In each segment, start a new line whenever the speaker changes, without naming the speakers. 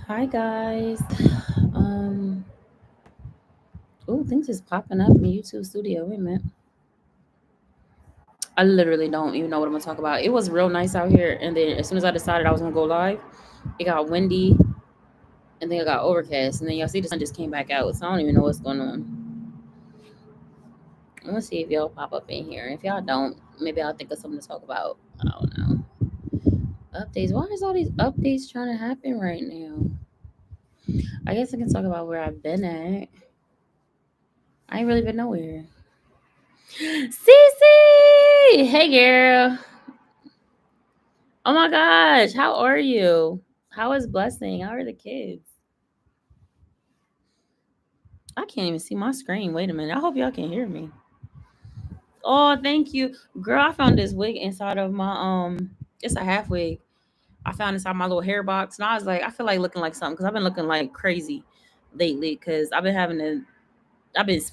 Hi guys. Um things is popping up in YouTube studio. Wait a minute. I literally don't even know what I'm gonna talk about. It was real nice out here, and then as soon as I decided I was gonna go live, it got windy and then it got overcast, and then y'all see the sun just came back out. So I don't even know what's going on. I'm gonna see if y'all pop up in here. If y'all don't, maybe I'll think of something to talk about. I don't know. Updates. Why is all these updates trying to happen right now? I guess I can talk about where I've been at. I ain't really been nowhere. Cece! Hey, girl. Oh my gosh. How are you? How is Blessing? How are the kids? I can't even see my screen. Wait a minute. I hope y'all can hear me. Oh, thank you. Girl, I found this wig inside of my it's a half wig. I found inside my little hair box, and I was like, I feel like looking like something because I've been looking like crazy lately because I've been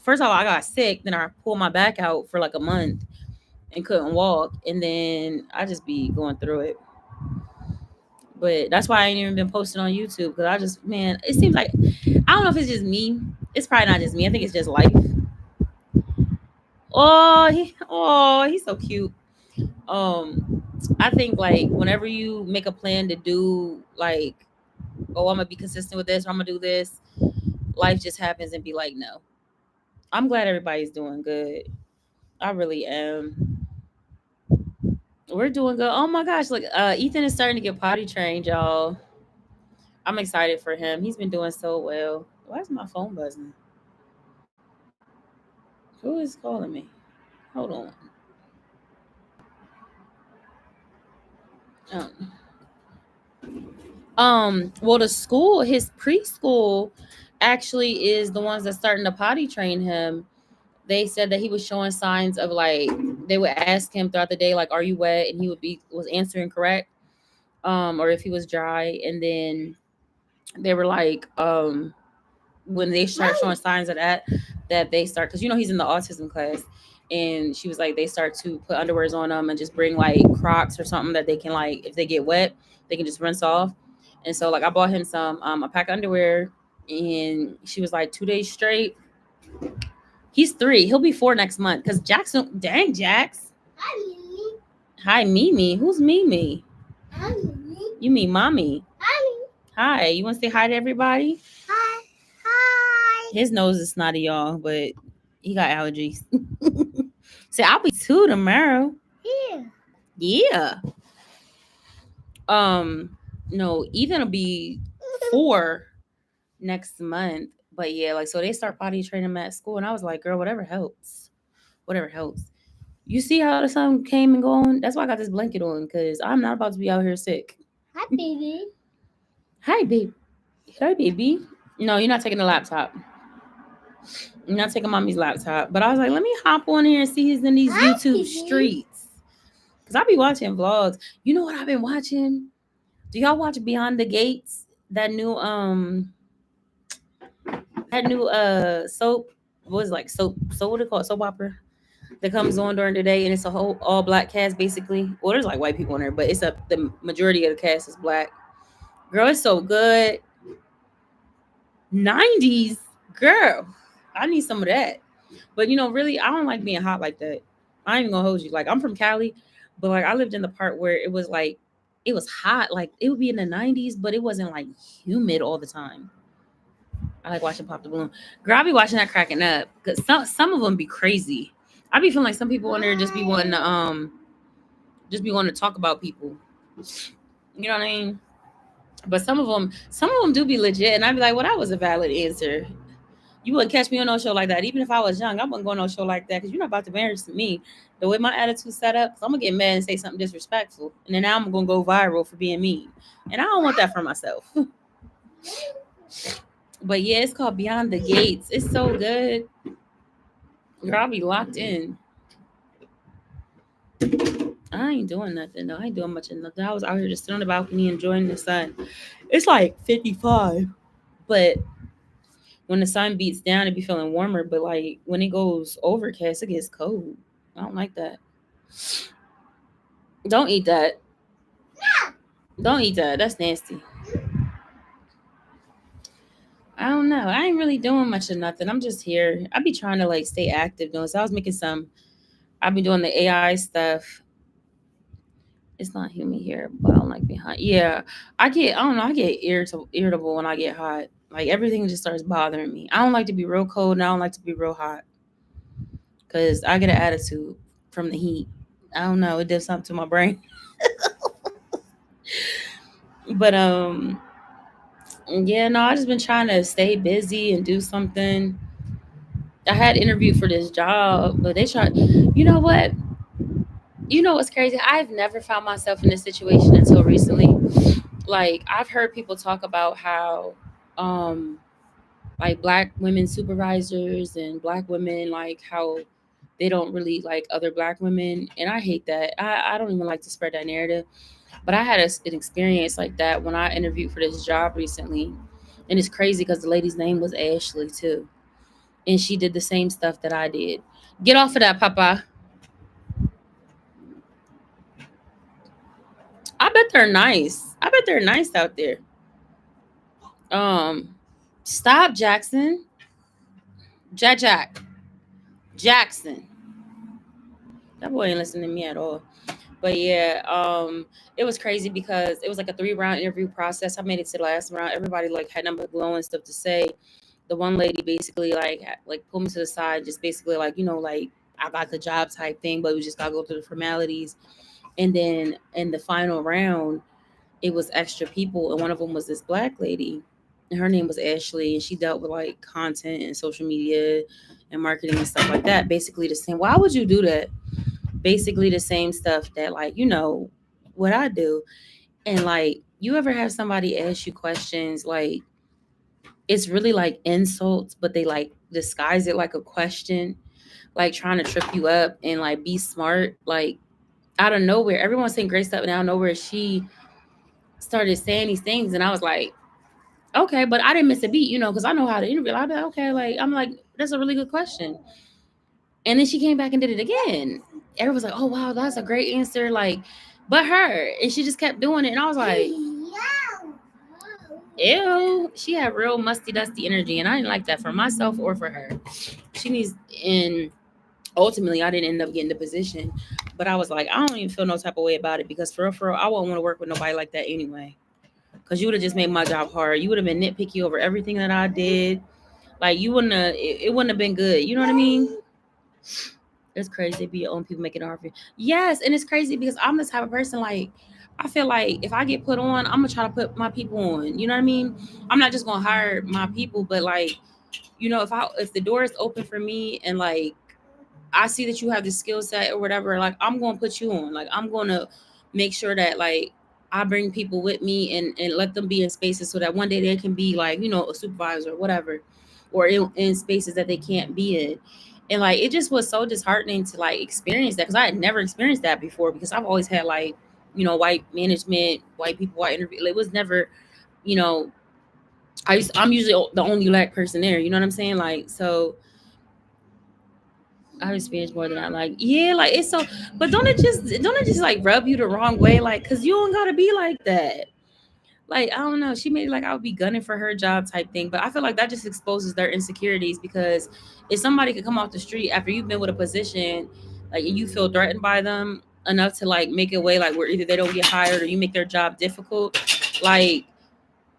first of all I got sick, then I pulled my back out for like a month and couldn't walk, and then I just be going through it. But that's why I ain't even been posting on YouTube because I just, man, it seems like I don't know if it's just me. It's probably not just me. I think it's just life. He's so cute. I think like whenever you make a plan to do like, oh, I'm gonna be consistent with this, or I'm gonna do this, life just happens and be like, no. I'm glad everybody's doing good. I really am. We're doing good. Oh my gosh, look, Ethan is starting to get potty trained, y'all. I'm excited for him. He's been doing so well. Why is my phone buzzing? Who is calling me? Hold on. Um, well, the school, his preschool, actually is the ones that's starting to potty train him. They said that he was showing signs of like they would ask him throughout the day, like, "Are you wet?" and he was answering correct, or if he was dry, and then they were like, when they start showing signs of that they start because he's in the autism class, and she was like they start to put underwears on them and just bring like Crocs or something that they can like if they get wet they can just rinse off. And so like I bought him some a pack of underwear, and she was like 2 days straight. He's 3. He'll be 4 next month because Jackson. Dang, Jax. Hi, Mimi. Hi, Mimi. Who's Mimi? Hi, Mimi. You mean mommy? Hi. Hi. You want to say hi to everybody? Hi. Hi. His nose is snotty, y'all, but he got allergies. Say, I'll be 2 tomorrow. Yeah. Yeah. Um, no, Ethan will be 4 next month. But yeah, like so they start potty training him at school, and I was like, girl, whatever helps. Whatever helps. You see how the sun came and gone? That's why I got this blanket on, because I'm not about to be out here sick. Hi, baby. Hi, baby. Hi, baby. No, you're not taking the laptop. You're not taking mommy's laptop. But I was like, let me hop on here and see who's in these YouTube streets. Because I be watching vlogs. You know what I've been watching? Do y'all watch Beyond the Gates? That new soap. What is it, like soap what do they call it? Soap opera that comes on during the day, and it's a whole all black cast basically. Well, there's like white people in there, but the majority of the cast is black. Girl, it's so good. 90s, girl. I need some of that. But really, I don't like being hot like that. I ain't even gonna hold you. Like I'm from Cali, but like I lived in the part where it was like it was hot. Like it would be in the 90s, but it wasn't like humid all the time. I like watching Pop the Balloon. Girl, I be watching that cracking up. Cause some of them be crazy. I be feeling like some people on there just be wanting to talk about people. You know what I mean? But some of them do be legit, and I'd be like, "Well, that was a valid answer." You wouldn't catch me on no show like that. Even if I was young, I wouldn't go on no show like that because you're not about to embarrass me. The way my attitude set up, so I'm gonna get mad and say something disrespectful, and then now I'm gonna go viral for being mean, and I don't want that for myself. But yeah, it's called Beyond the Gates. It's so good. Girl, I'll be locked in. I ain't doing nothing though. I ain't doing much of nothing. I was out here just sitting on the balcony enjoying the sun. It's like 55, but when the sun beats down, it be feeling warmer. But like when it goes overcast, it gets cold. I don't like that. Don't eat that. Don't eat that. That's nasty. know. I ain't really doing much of nothing. I'm just here. I be trying to like stay active doing so. I was making some. I've been doing the AI stuff. It's not humid here, but I don't like being hot. Yeah, I get. I don't know. I get irritable when I get hot. Like everything just starts bothering me. I don't like to be real cold, and I don't like to be real hot because I get an attitude from the heat. I don't know. It does something to my brain. But yeah, no. I just been trying to stay busy and do something. I had interviewed for this job, but they tried. You know what? You know what's crazy? I've never found myself in this situation until recently. Like I've heard people talk about how um like black women supervisors and black women like how they don't really like other black women, and I hate that. I don't even like to spread that narrative, but I had an experience like that when I interviewed for this job recently, and it's crazy because the lady's name was Ashley too, and she did the same stuff that I did. Get off of that, Papa. I bet they're nice. I bet they're nice out there. Um, Stop, Jackson. Jack Jackson. That boy ain't listening to me at all. But yeah, it was crazy because it was like a 3 round interview process. I made it to the last round. Everybody like had number glowing stuff to say. The one lady basically like pulled me to the side, just basically like like I got the job type thing, but we just gotta go through the formalities. And then in the final round, it was extra people, and one of them was this black lady, and her name was Ashley, and she dealt with like content and social media and marketing and stuff like that. Basically, the same. Why would you do that? Basically, the same stuff that like what I do, and like you ever have somebody ask you questions like it's really like insults, but they like disguise it like a question, like trying to trip you up and like be smart, like out of nowhere. Everyone's saying great stuff, and out of nowhere, she started saying these things, and I was like, okay, but I didn't miss a beat, because I know how to interview. I be like, okay, like I'm like, that's a really good question. And then she came back and did it again. Everyone's like, oh wow, that's a great answer. Like, but her, and she just kept doing it, and I was like, ew, she had real musty, dusty energy, and I didn't like that for myself or for her. She needs, and ultimately, I didn't end up getting the position, but I was like, I don't even feel no type of way about it because for real, I wouldn't want to work with nobody like that anyway. Because you would have just made my job hard. You would have been nitpicky over everything that I did. Like you wouldn't have, it wouldn't have been good. You know what I mean? It's crazy to be your own people making it hard for you. Yes, and it's crazy because I'm the type of person like I feel like if I get put on, I'm gonna try to put my people on. You know what I mean? I'm not just gonna hire my people, but like, if the door is open for me and like I see that you have the skill set or whatever, like I'm gonna put you on. Like I'm gonna make sure that like I bring people with me and let them be in spaces so that one day they can be like, a supervisor or whatever, or in spaces that they can't be in. And like it just was so disheartening to like experience that because I had never experienced that before because I've always had like, white management, white people, white interview. It was never, you know, I'm usually the only black person there. You know what I'm saying? Like so I've experienced more than I like. Yeah, like it's so. But don't it just like rub you the wrong way? Like, cause you don't gotta be like that. Like I don't know. She made it like I would be gunning for her job type thing. But I feel like that just exposes their insecurities because if somebody could come off the street after you've been with a position, like and you feel threatened by them enough to like make a way like where either they don't get hired or you make their job difficult, like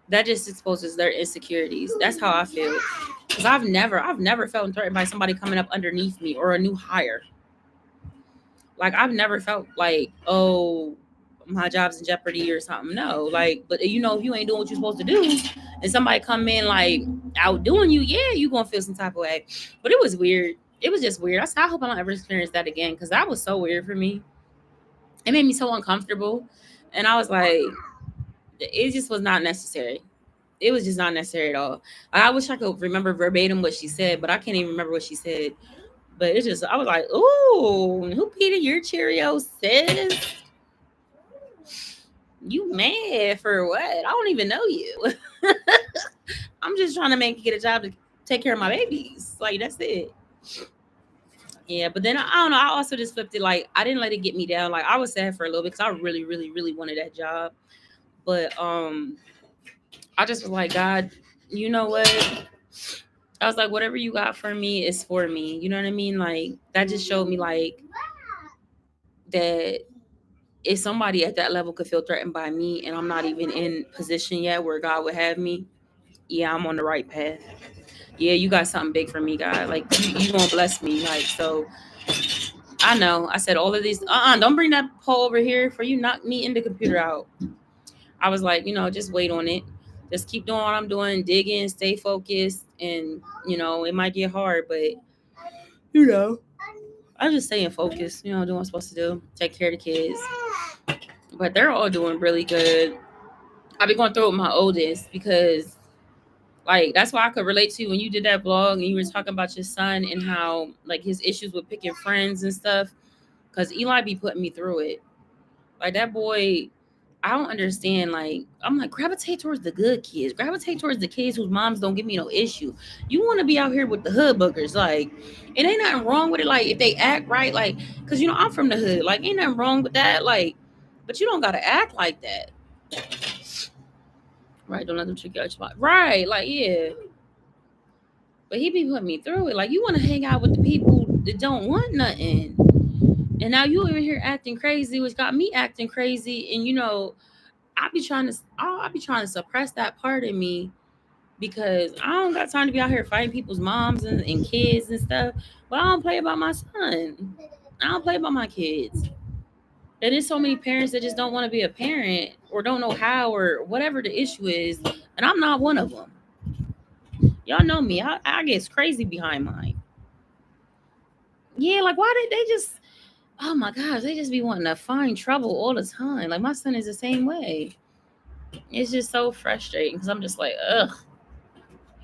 that just exposes their insecurities. That's how I feel. Because I've never felt threatened by somebody coming up underneath me or a new hire. Like I've never felt like, oh, my job's in jeopardy or something. No, like, but if you ain't doing what you're supposed to do, and somebody come in like outdoing you, yeah, you gonna feel some type of way. But it was weird. It was just weird. I hope I don't ever experience that again because that was so weird for me. It made me so uncomfortable, and I was like, it just was not necessary. It was just not necessary at all. I wish I could remember verbatim what she said, but I can't even remember what she said. But it's just I was like, ooh, who Peter your Cheerios sis? You mad for what? I don't even know you. I'm just trying to get a job to take care of my babies. Like that's it. Yeah, but then I don't know. I also just flipped it. Like I didn't let it get me down. Like I was sad for a little bit because I really, really, really wanted that job. But I just was like, God, you know what? I was like, whatever you got for me is for me. You know what I mean? Like that just showed me like that if somebody at that level could feel threatened by me and I'm not even in position yet where God would have me, yeah, I'm on the right path. Yeah, you got something big for me, God. Like you gonna bless me. Like so I know. I said all of these don't bring that pole over here for you knock me in the computer out. I was like, just wait on it. Just keep doing what I'm doing, digging, stay focused, and it might get hard, but you know, I'm just staying focused, doing what I'm supposed to do, take care of the kids. But they're all doing really good. I've been going through it with my oldest because like that's why I could relate to you when you did that vlog and you were talking about your son and how like his issues with picking friends and stuff. Cause Eli be putting me through it. Like that boy, I don't understand. Like I'm like gravitate towards the good kids, gravitate towards the kids whose moms don't give me no issue. You want to be out here with the hood boogers, like it ain't nothing wrong with it. Like if they act right, like because I'm from the hood, like ain't nothing wrong with that. Like, but you don't gotta act like that, right? Don't let them trick you out your spot, right? Like yeah, but he be putting me through it. Like you want to hang out with the people that don't want nothing, and now you over here acting crazy, which got me acting crazy, and I be trying to suppress that part of me because I don't got time to be out here fighting people's moms and kids and stuff. But I don't play about my son. I don't play about my kids. And there's so many parents that just don't want to be a parent or don't know how or whatever the issue is. And I'm not one of them. Y'all know me. I get crazy behind mine. Yeah, like why did they just oh my gosh, they just be wanting to find trouble all the time. Like my son is the same way. It's just so frustrating because I'm just like, ugh,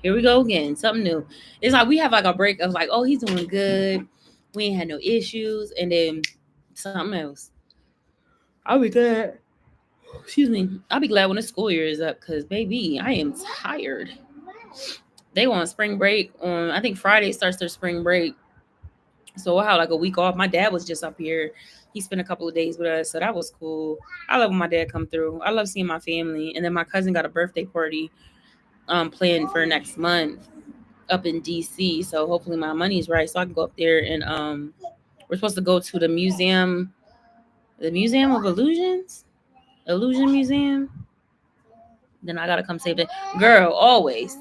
here we go again, something new. It's like we have like a break of like, oh, he's doing good. We ain't had no issues, and then something else. I'll be glad. Excuse me. I'll be glad when the school year is up because baby, I am tired. They want spring break on. I think Friday starts their spring break, so we'll have like a week off. My dad was just up here. He spent a couple of days with us, so that was cool. I love when my dad come through. I love seeing my family, and then my cousin got a birthday party planned for next month up in DC. So hopefully my money's right so I can go up there and we're supposed to go to the Museum of Illusions, Illusion Museum. Then I gotta come save the girl always.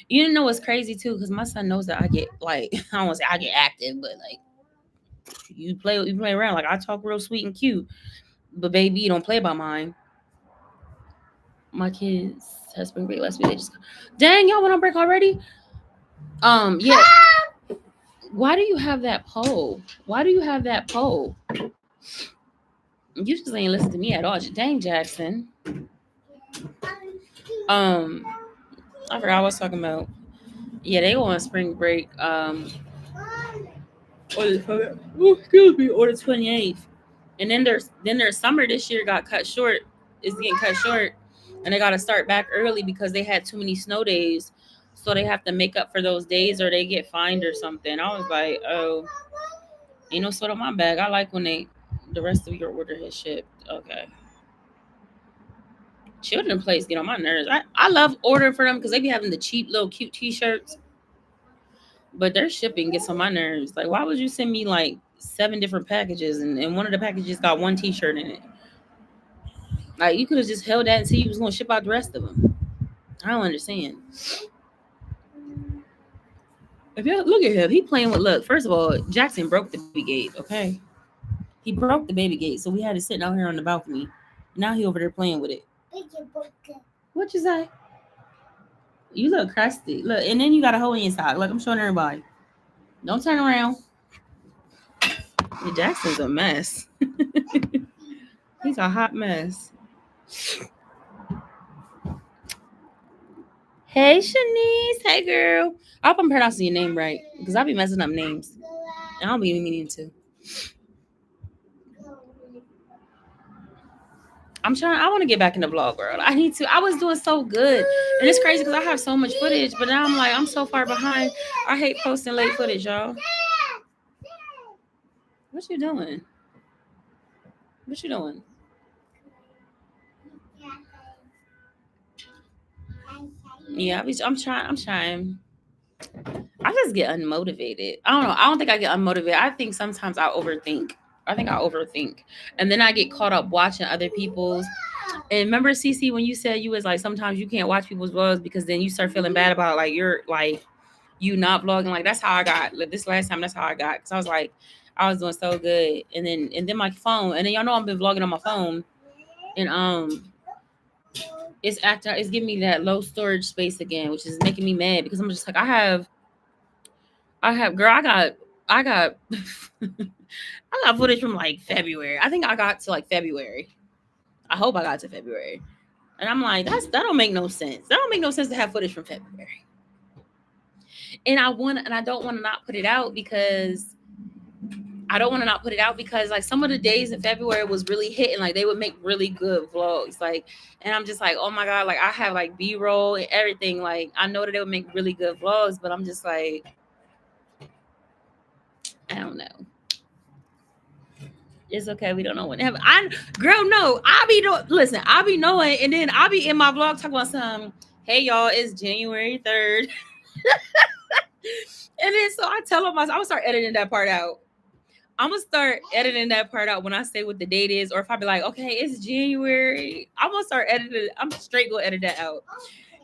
You know what's crazy too, because my son knows that I get like I don't want to say I get active, but like you play around. Like I talk real sweet and cute, but baby, you don't play by mine. My kids had spring break last week. They just dang y'all went on break already. Yeah. Why do you have that pole? Why do you have that pole? You just ain't listen to me at all. Dang, Jackson. Um, I forgot what I was talking about. Yeah, they go on spring break. Excuse me, or the 28th, and then their summer this year got cut short. Is getting cut short, and they got to start back early because they had too many snow days. So they have to make up for those days, or they get fined or something. I was like, oh, ain't no sweat on my bag. I like when the rest of your order has shipped. Okay. Children place get on my nerves. I love ordering for them because they be having the cheap little cute t-shirts, but their shipping gets on my nerves. Like, why would you send me like 7 different packages and one of the packages got one t-shirt in it? Like, you could have just held that until you was gonna ship out the rest of them. I don't understand. If you look at him, he playing with look. First of all, Jackson broke the baby gate. Okay, he broke the baby gate, so we had it sitting out here on the balcony. Now he over there playing with it. What you say? You look crusty. Look, and then you got a hole in your sock. Look, I'm showing everybody. Don't turn around. Jackson's a mess. He's a hot mess. Hey, Shanice. Hey, girl. I hope I'm pronouncing your name right because I'll be messing up names. I don't be meaning to. I'm trying. I want to get back in the vlog world. I need to. I was doing so good, and it's crazy because I have so much footage, but now I'm like, I'm so far behind. I hate posting late footage, y'all. What you doing? What you doing? Yeah, I'm trying. I'm trying. just get unmotivated. I don't know. I don't think I get unmotivated. I think sometimes I overthink. And then I get caught up watching other people's. And remember, Cece, when you said you was like sometimes you can't watch people's vlogs because then you start feeling bad about like you're like you not vlogging. Like that's how I got like, this last time. That's how I got because I was like I was doing so good, and then my phone, and then y'all know I've been vlogging on my phone, and it's giving me that low storage space again, which is making me mad because I'm just like I have girl, I got I got footage from like February. I think I got to like February. I hope I got to February. And I'm like, that don't make no sense. That don't make no sense to have footage from February. And I don't want to not put it out because like some of the days in February was really hitting. Like they would make really good vlogs. Like, and I'm just like, oh my God, like I have like B-roll and everything. Like I know that they would make really good vlogs, but I'm just like, I don't know. It's okay. We don't know when it happened. Girl, no. I be knowing, and then I be in my vlog talking about some. Hey y'all, it's January 3rd, and then so I tell them I'm gonna start editing that part out. I'm gonna start editing that part out when I say what the date is, or if I be like, okay, it's January. I'm gonna start editing. I'm straight gonna edit that out.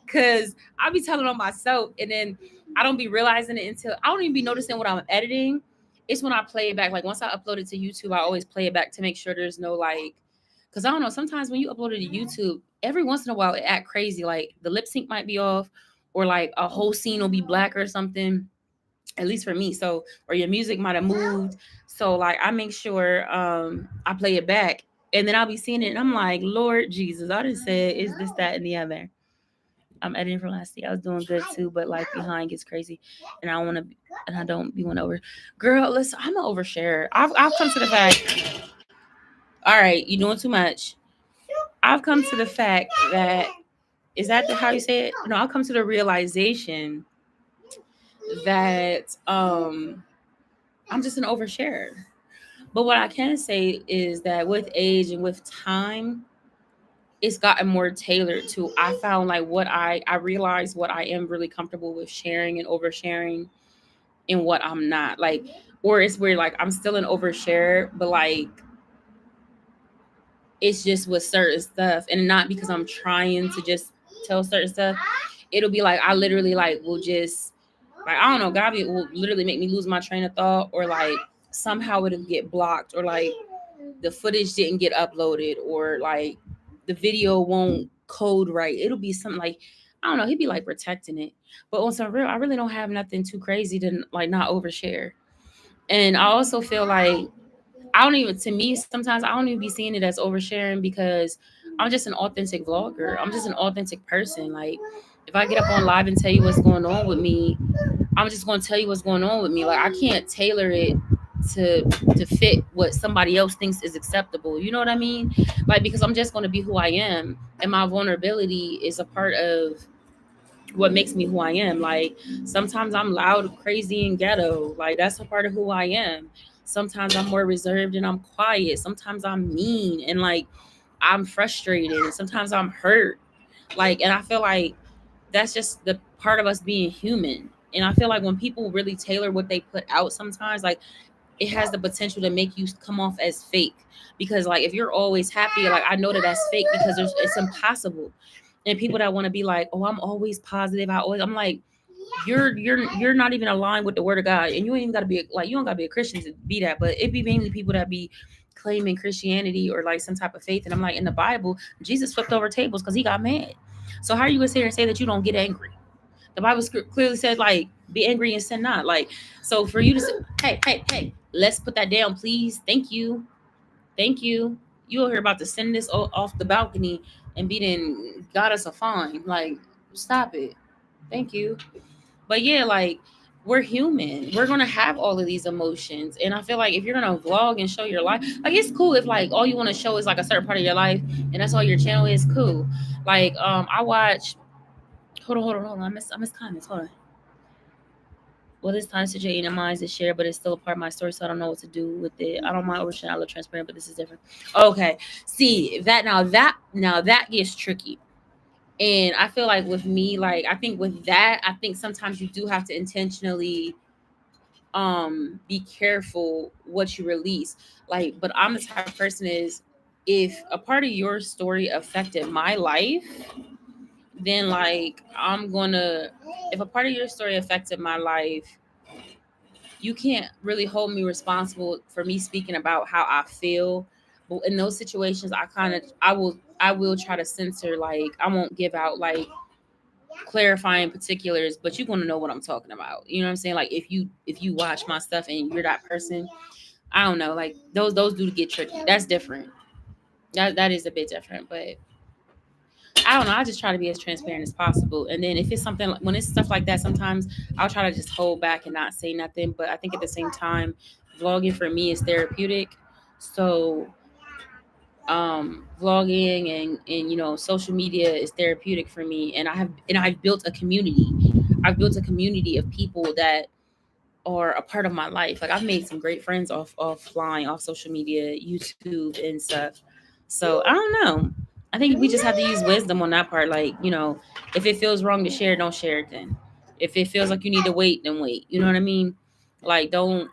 Cause I be telling on myself, and then I don't be realizing it until I don't even be noticing what I'm editing. It's when I play it back. Like once I upload it to YouTube, I always play it back to make sure there's no like, cause I don't know. Sometimes when you upload it to YouTube, every once in a while it act crazy. Like the lip sync might be off, or like a whole scene will be black or something. At least for me. So, or your music might have moved. So like I make sure I play it back, and then I'll be seeing it, and I'm like, Lord Jesus, I just said, is this, that, and the other. I'm editing from last week. I was doing good too, but like behind gets crazy, and I want to, and I don't be one over. Girl, listen, I'm an overshare. I've come to the fact. All right, you're doing too much. I've come to the fact that how you say it? No, I've come to the realization that I'm just an oversharer. But what I can say is that with age and with time, it's gotten more tailored to I found like what I realized what I am really comfortable with sharing and oversharing and what I'm not. Like, or it's where like I'm still an overshare, but like it's just with certain stuff, and not because I'm trying to just tell certain stuff. It'll be like I literally like will just like I don't know, Gabi will literally make me lose my train of thought, or like somehow it'll get blocked, or like the footage didn't get uploaded, or like the video won't code right. It'll be something like I don't know. He'd be like protecting it, but on some real, I really don't have nothing too crazy to like not overshare. And I also feel like I don't even to me sometimes I don't even be seeing it as oversharing because I'm just an authentic vlogger. I'm just an authentic person. Like if I get up on live and tell you what's going on with me, I'm just going to tell you what's going on with me. Like I can't tailor it to to fit what somebody else thinks is acceptable. You know what I mean? Like because I'm just going to be who I am, and my vulnerability is a part of what makes me who I am. Like sometimes I'm loud, crazy, and ghetto. Like that's a part of who I am. Sometimes I'm more reserved and I'm quiet. Sometimes I'm mean and like I'm frustrated, and sometimes I'm hurt. Like, and I feel like that's just the part of us being human. And I feel like when people really tailor what they put out sometimes, like it has the potential to make you come off as fake. Because like if you're always happy, like I know that that's fake because it's impossible. And people that want to be like, oh, I'm always positive. I'm like, you're not even aligned with the word of God, and you ain't even gotta be like you don't gotta be a Christian to be that. But it be mainly people that be claiming Christianity or like some type of faith. And I'm like, in the Bible, Jesus flipped over tables because he got mad. So how are you gonna sit here and say that you don't get angry? The Bible clearly said like be angry and sin not. Like so for you to say, hey, let's put that down, please. Thank you, thank you. You over here about to send this off the balcony and be then got us a fine. Like stop it. Thank you. But yeah, like we're human. We're gonna have all of these emotions. And I feel like if you're gonna vlog and show your life, like it's cool if like all you want to show is like a certain part of your life and that's all your channel is, cool. Like I watch hold on. I miss comments. Hold on. Well, this time to Jane and mine is share, but it's still a part of my story, so I don't know what to do with it. I don't mind oversharing. I look transparent, but this is different. Okay. See that now that gets tricky. And I feel like with me, like I think with that, I think sometimes you do have to intentionally be careful what you release. Like, but I'm the type of person is, if a part of your story affected my life, then like I'm gonna, if a part of your story affected my life, you can't really hold me responsible for me speaking about how I feel. But in those situations, I will try to censor, like I won't give out like clarifying particulars, but you're gonna know what I'm talking about. You know what I'm saying? Like if you watch my stuff and you're that person, I don't know, like those do get tricky. That's different. That is a bit different, but I don't know. I just try to be as transparent as possible. And then if it's something when it's stuff like that, sometimes I'll try to just hold back and not say nothing. But I think at the same time, vlogging for me is therapeutic. So vlogging and social media is therapeutic for me. And I've built a community. I've built a community of people that are a part of my life. Like I've made some great friends offline, off social media, YouTube and stuff. So I don't know. I think we just have to use wisdom on that part. Like, if it feels wrong to share, don't share it then. If it feels like you need to wait, then wait. You know what I mean? Like don't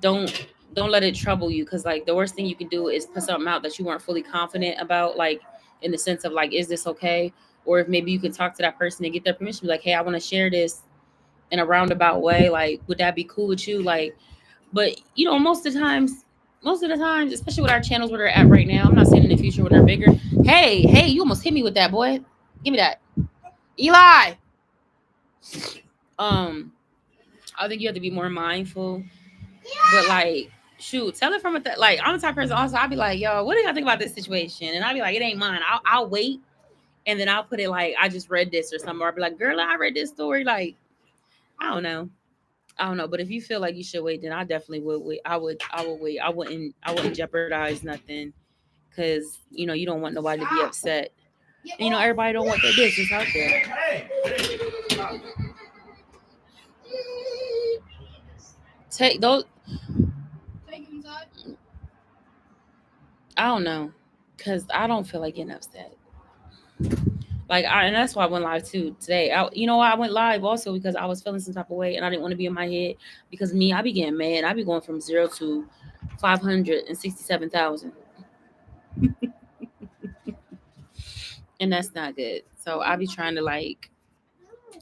don't let it trouble you, because like the worst thing you can do is put something out that you weren't fully confident about, like in the sense of like, is this okay? Or if maybe you could talk to that person and get their permission, be like, hey, I want to share this in a roundabout way, like would that be cool with you? Like, but most of the times, especially with our channels where they're at right now, I'm not saying in the future when they're bigger. Hey, you almost hit me with that, boy. Give me that. Eli. um I think you have to be more mindful. But like, shoot, tell it from like I'm the type of person also, I'll be like, yo, what do y'all think about this situation? And I'll be like, it ain't mine. I'll wait, and then I'll put it like I just read this or something, or I'll be like, girl, I read this story. Like, I don't know. I don't know, but if you feel like you should wait, then I definitely would wait. I would wait. I wouldn't jeopardize nothing, because you don't want nobody to be upset. And, everybody don't want their business out there. Take those. I don't know, because I don't feel like getting upset. Like, and that's why I went live too today. You know why I went live also, because I was feeling some type of way and I didn't want to be in my head. Because me, I be getting mad. I be going from 0 to 567,000, and that's not good. So I be trying to like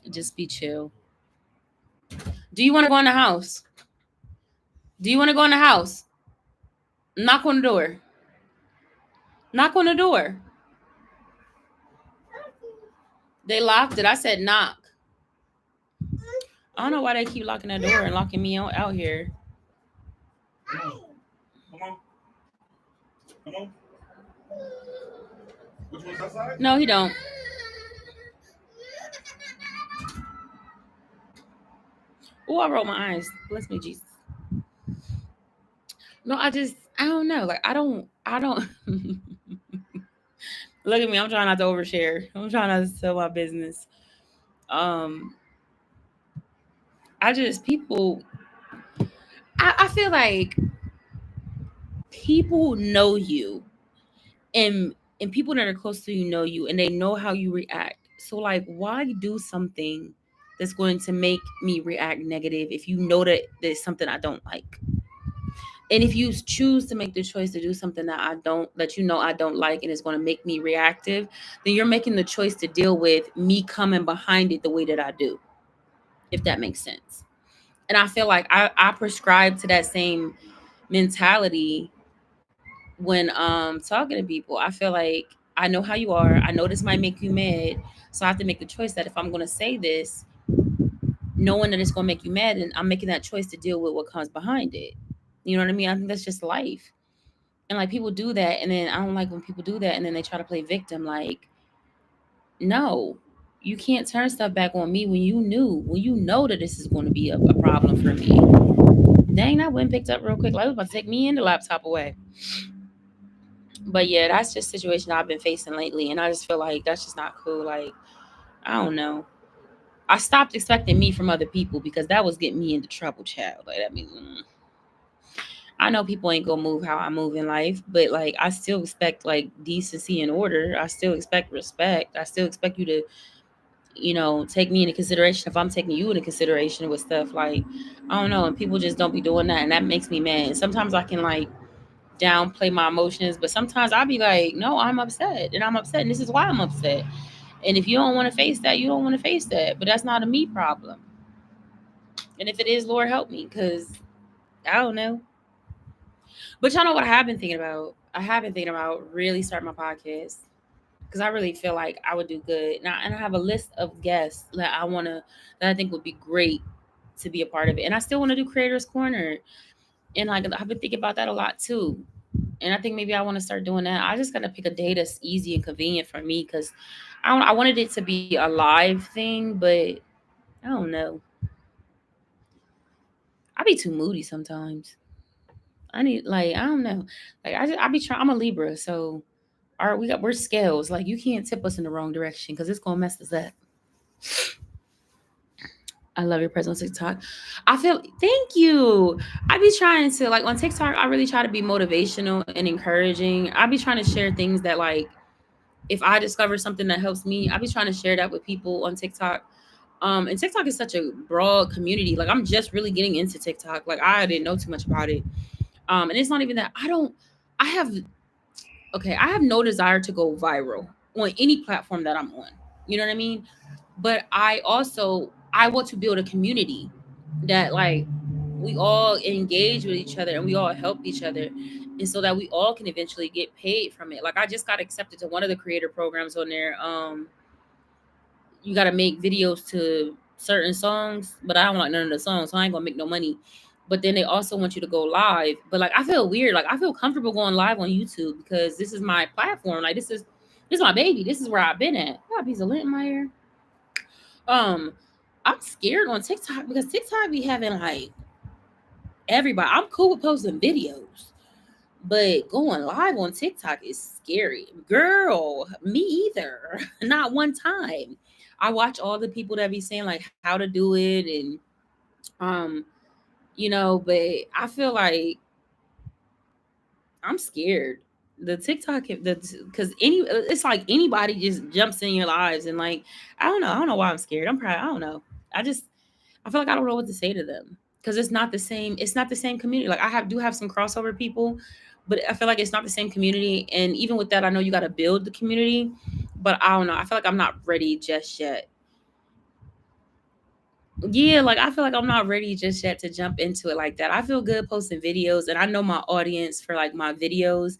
just be chill. Do you want to go in the house? Do you want to go in the house? Knock on the door. Knock on the door. They locked it. I said knock. I don't know why they keep locking that door and locking me out here.
Come on. Come on. Which one's outside?
No, he don't. Oh, I rolled my eyes. Bless me, Jesus. No, I don't know. Like, I don't. Look at me. I'm trying not to overshare. I'm trying not to tell my business. Um, I just people. I feel like people know you, and people that are close to you know you, and they know how you react. So like, why do something that's going to make me react negative if you know that there's something I don't like? And if you choose to make the choice to do something that I don't like, and it's going to make me reactive, then you're making the choice to deal with me coming behind it the way that I do, if that makes sense. And I feel like I prescribe to that same mentality when talking to people. I feel like I know how you are. I know this might make you mad. So I have to make the choice that if I'm going to say this, knowing that it's going to make you mad, and I'm making that choice to deal with what comes behind it. You know what I mean? I think that's just life. And like people do that, and then I don't like when people do that and then they try to play victim. Like, no, you can't turn stuff back on me when you know that this is going to be a problem for me. Dang, that went picked up real quick. Like, it was about to take me and the laptop away. But yeah, that's just a situation I've been facing lately, and I just feel like that's just not cool. Like, I don't know. I stopped expecting me from other people because that was getting me into trouble, child. Like, I mean, I know people ain't gonna move how I move in life, but like I still expect like decency and order. I still expect respect. I still expect you to, take me into consideration if I'm taking you into consideration with stuff. Like, I don't know, and people just don't be doing that, and that makes me mad. And sometimes I can like downplay my emotions, but sometimes I'll be like, no, I'm upset, and I'm upset, and this is why I'm upset. And if you don't want to face that, you don't want to face that. But that's not a me problem. And if it is, Lord help me, because I don't know. But y'all know what I have been thinking about? I have been thinking about really starting my podcast because I really feel like I would do good. And I have a list of guests that I think would be great to be a part of it. And I still want to do Creators Corner. And like I've been thinking about that a lot too. And I think maybe I want to start doing that. I just gotta pick a day that's easy and convenient for me because I wanted it to be a live thing, but I don't know. I be too moody sometimes. I need like I don't know. Like I be trying. I'm a Libra, so we're scales. Like you can't tip us in the wrong direction because it's gonna mess us up. I love your presence on TikTok. I feel thank you. I be trying to like on TikTok. I really try to be motivational and encouraging. I be trying to share things that like if I discover something that helps me, I be trying to share that with people on TikTok. And TikTok is such a broad community. Like I'm just really getting into TikTok. Like I didn't know too much about it. And it's not even that I don't. I have okay. I have no desire to go viral on any platform that I'm on. You know what I mean? But I want to build a community that like we all engage with each other and we all help each other and so that we all can eventually get paid from it. Like I just got accepted to one of the creator programs on there. You got to make videos to certain songs, but I don't like none of the songs, so I ain't gonna make no money. But then they also want you to go live. But like I feel weird. Like I feel comfortable going live on YouTube because this is my platform. Like this is my baby. This is where I've been at. I got a piece of lint in my hair. Um, I'm scared on TikTok because TikTok be having like everybody. I'm cool with posting videos, but going live on TikTok is scary. Girl, me either. Not one time. I watch all the people that be saying like how to do it and um, but I feel like I'm scared. The TikTok, because it's like anybody just jumps in your lives and like I don't know why I'm scared. I'm probably I don't know. I just I feel like I don't know what to say to them because it's not the same. It's not the same community. Like do have some crossover people, but I feel like it's not the same community. And even with that, I know you got to build the community, but I don't know. I feel like I'm not ready just yet. Yeah, like I feel like I'm not ready just yet to jump into it like that. I feel good posting videos, and I know my audience for like my videos.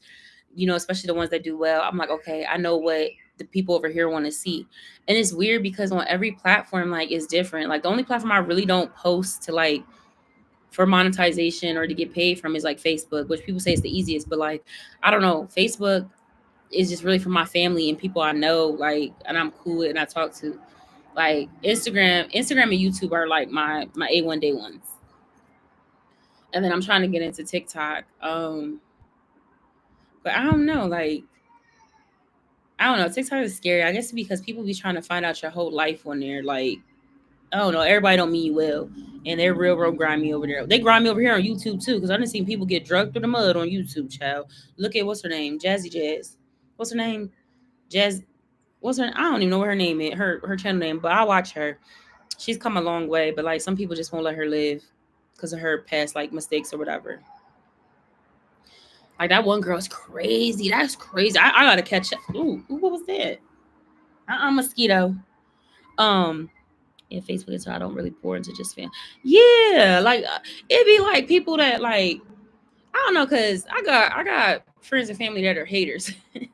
Especially the ones that do well. I'm like, okay, I know what the people over here want to see. And it's weird because on every platform, like, is different. Like, the only platform I really don't post to like for monetization or to get paid from is like Facebook, which people say is the easiest. But like, I don't know, Facebook is just really for my family and people I know, like, and I'm cool with and I talk to. Like Instagram and YouTube are like my A1 day ones. And then I'm trying to get into TikTok. But I don't know, like I don't know. TikTok is scary. I guess because people be trying to find out your whole life on there. Like, I don't know. Everybody don't mean you well, and they're real grimy over there. They grimy over here on YouTube too, because I done seen people get drugged through the mud on YouTube. Child, look at what's her name, Jazzy Jazz. What's her name, Jazz? What's her? I don't even know what her name is. Her channel name, but I watch her. She's come a long way, but like some people just won't let her live because of her past like mistakes or whatever. Like that one girl is crazy. That's crazy. I gotta catch up. What was that? Mosquito. Um, yeah, Facebook is so I don't really pour into just fan. Yeah, like it'd be like people that like I don't know, cause I got friends and family that are haters, and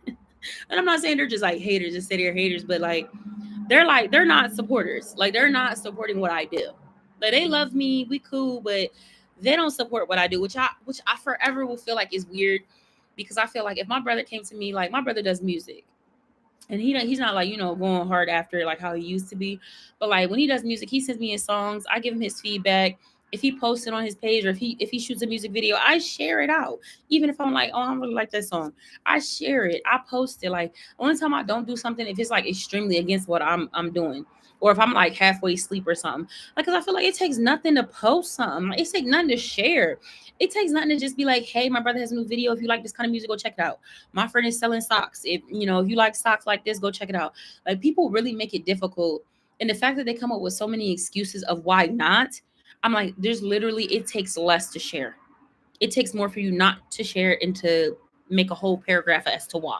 I'm not saying they're just like haters, just say they're haters, but like they're not supporters. Like they're not supporting what I do. Like they love me, we cool, but they don't support what I do, which I forever will feel like is weird because I feel like if my brother came to me, like my brother does music and he's not like going hard after like how he used to be, but like when he does music he sends me his songs, I give him his feedback, If he posts it on his page, or if he shoots a music video, I share it out. Even if I'm like, oh, I really like that song, I share it. I post it. Like, only time I don't do something if it's like extremely against what I'm doing, or if I'm like halfway asleep or something. Like, cause I feel like it takes nothing to post something. Like, it takes nothing to share. It takes nothing to just be like, hey, my brother has a new video. If you like this kind of music, go check it out. My friend is selling socks. If you like socks like this, go check it out. Like, people really make it difficult. And the fact that they come up with so many excuses of why not, I'm like, there's literally, it takes less to share. It takes more for you not to share and to make a whole paragraph as to why.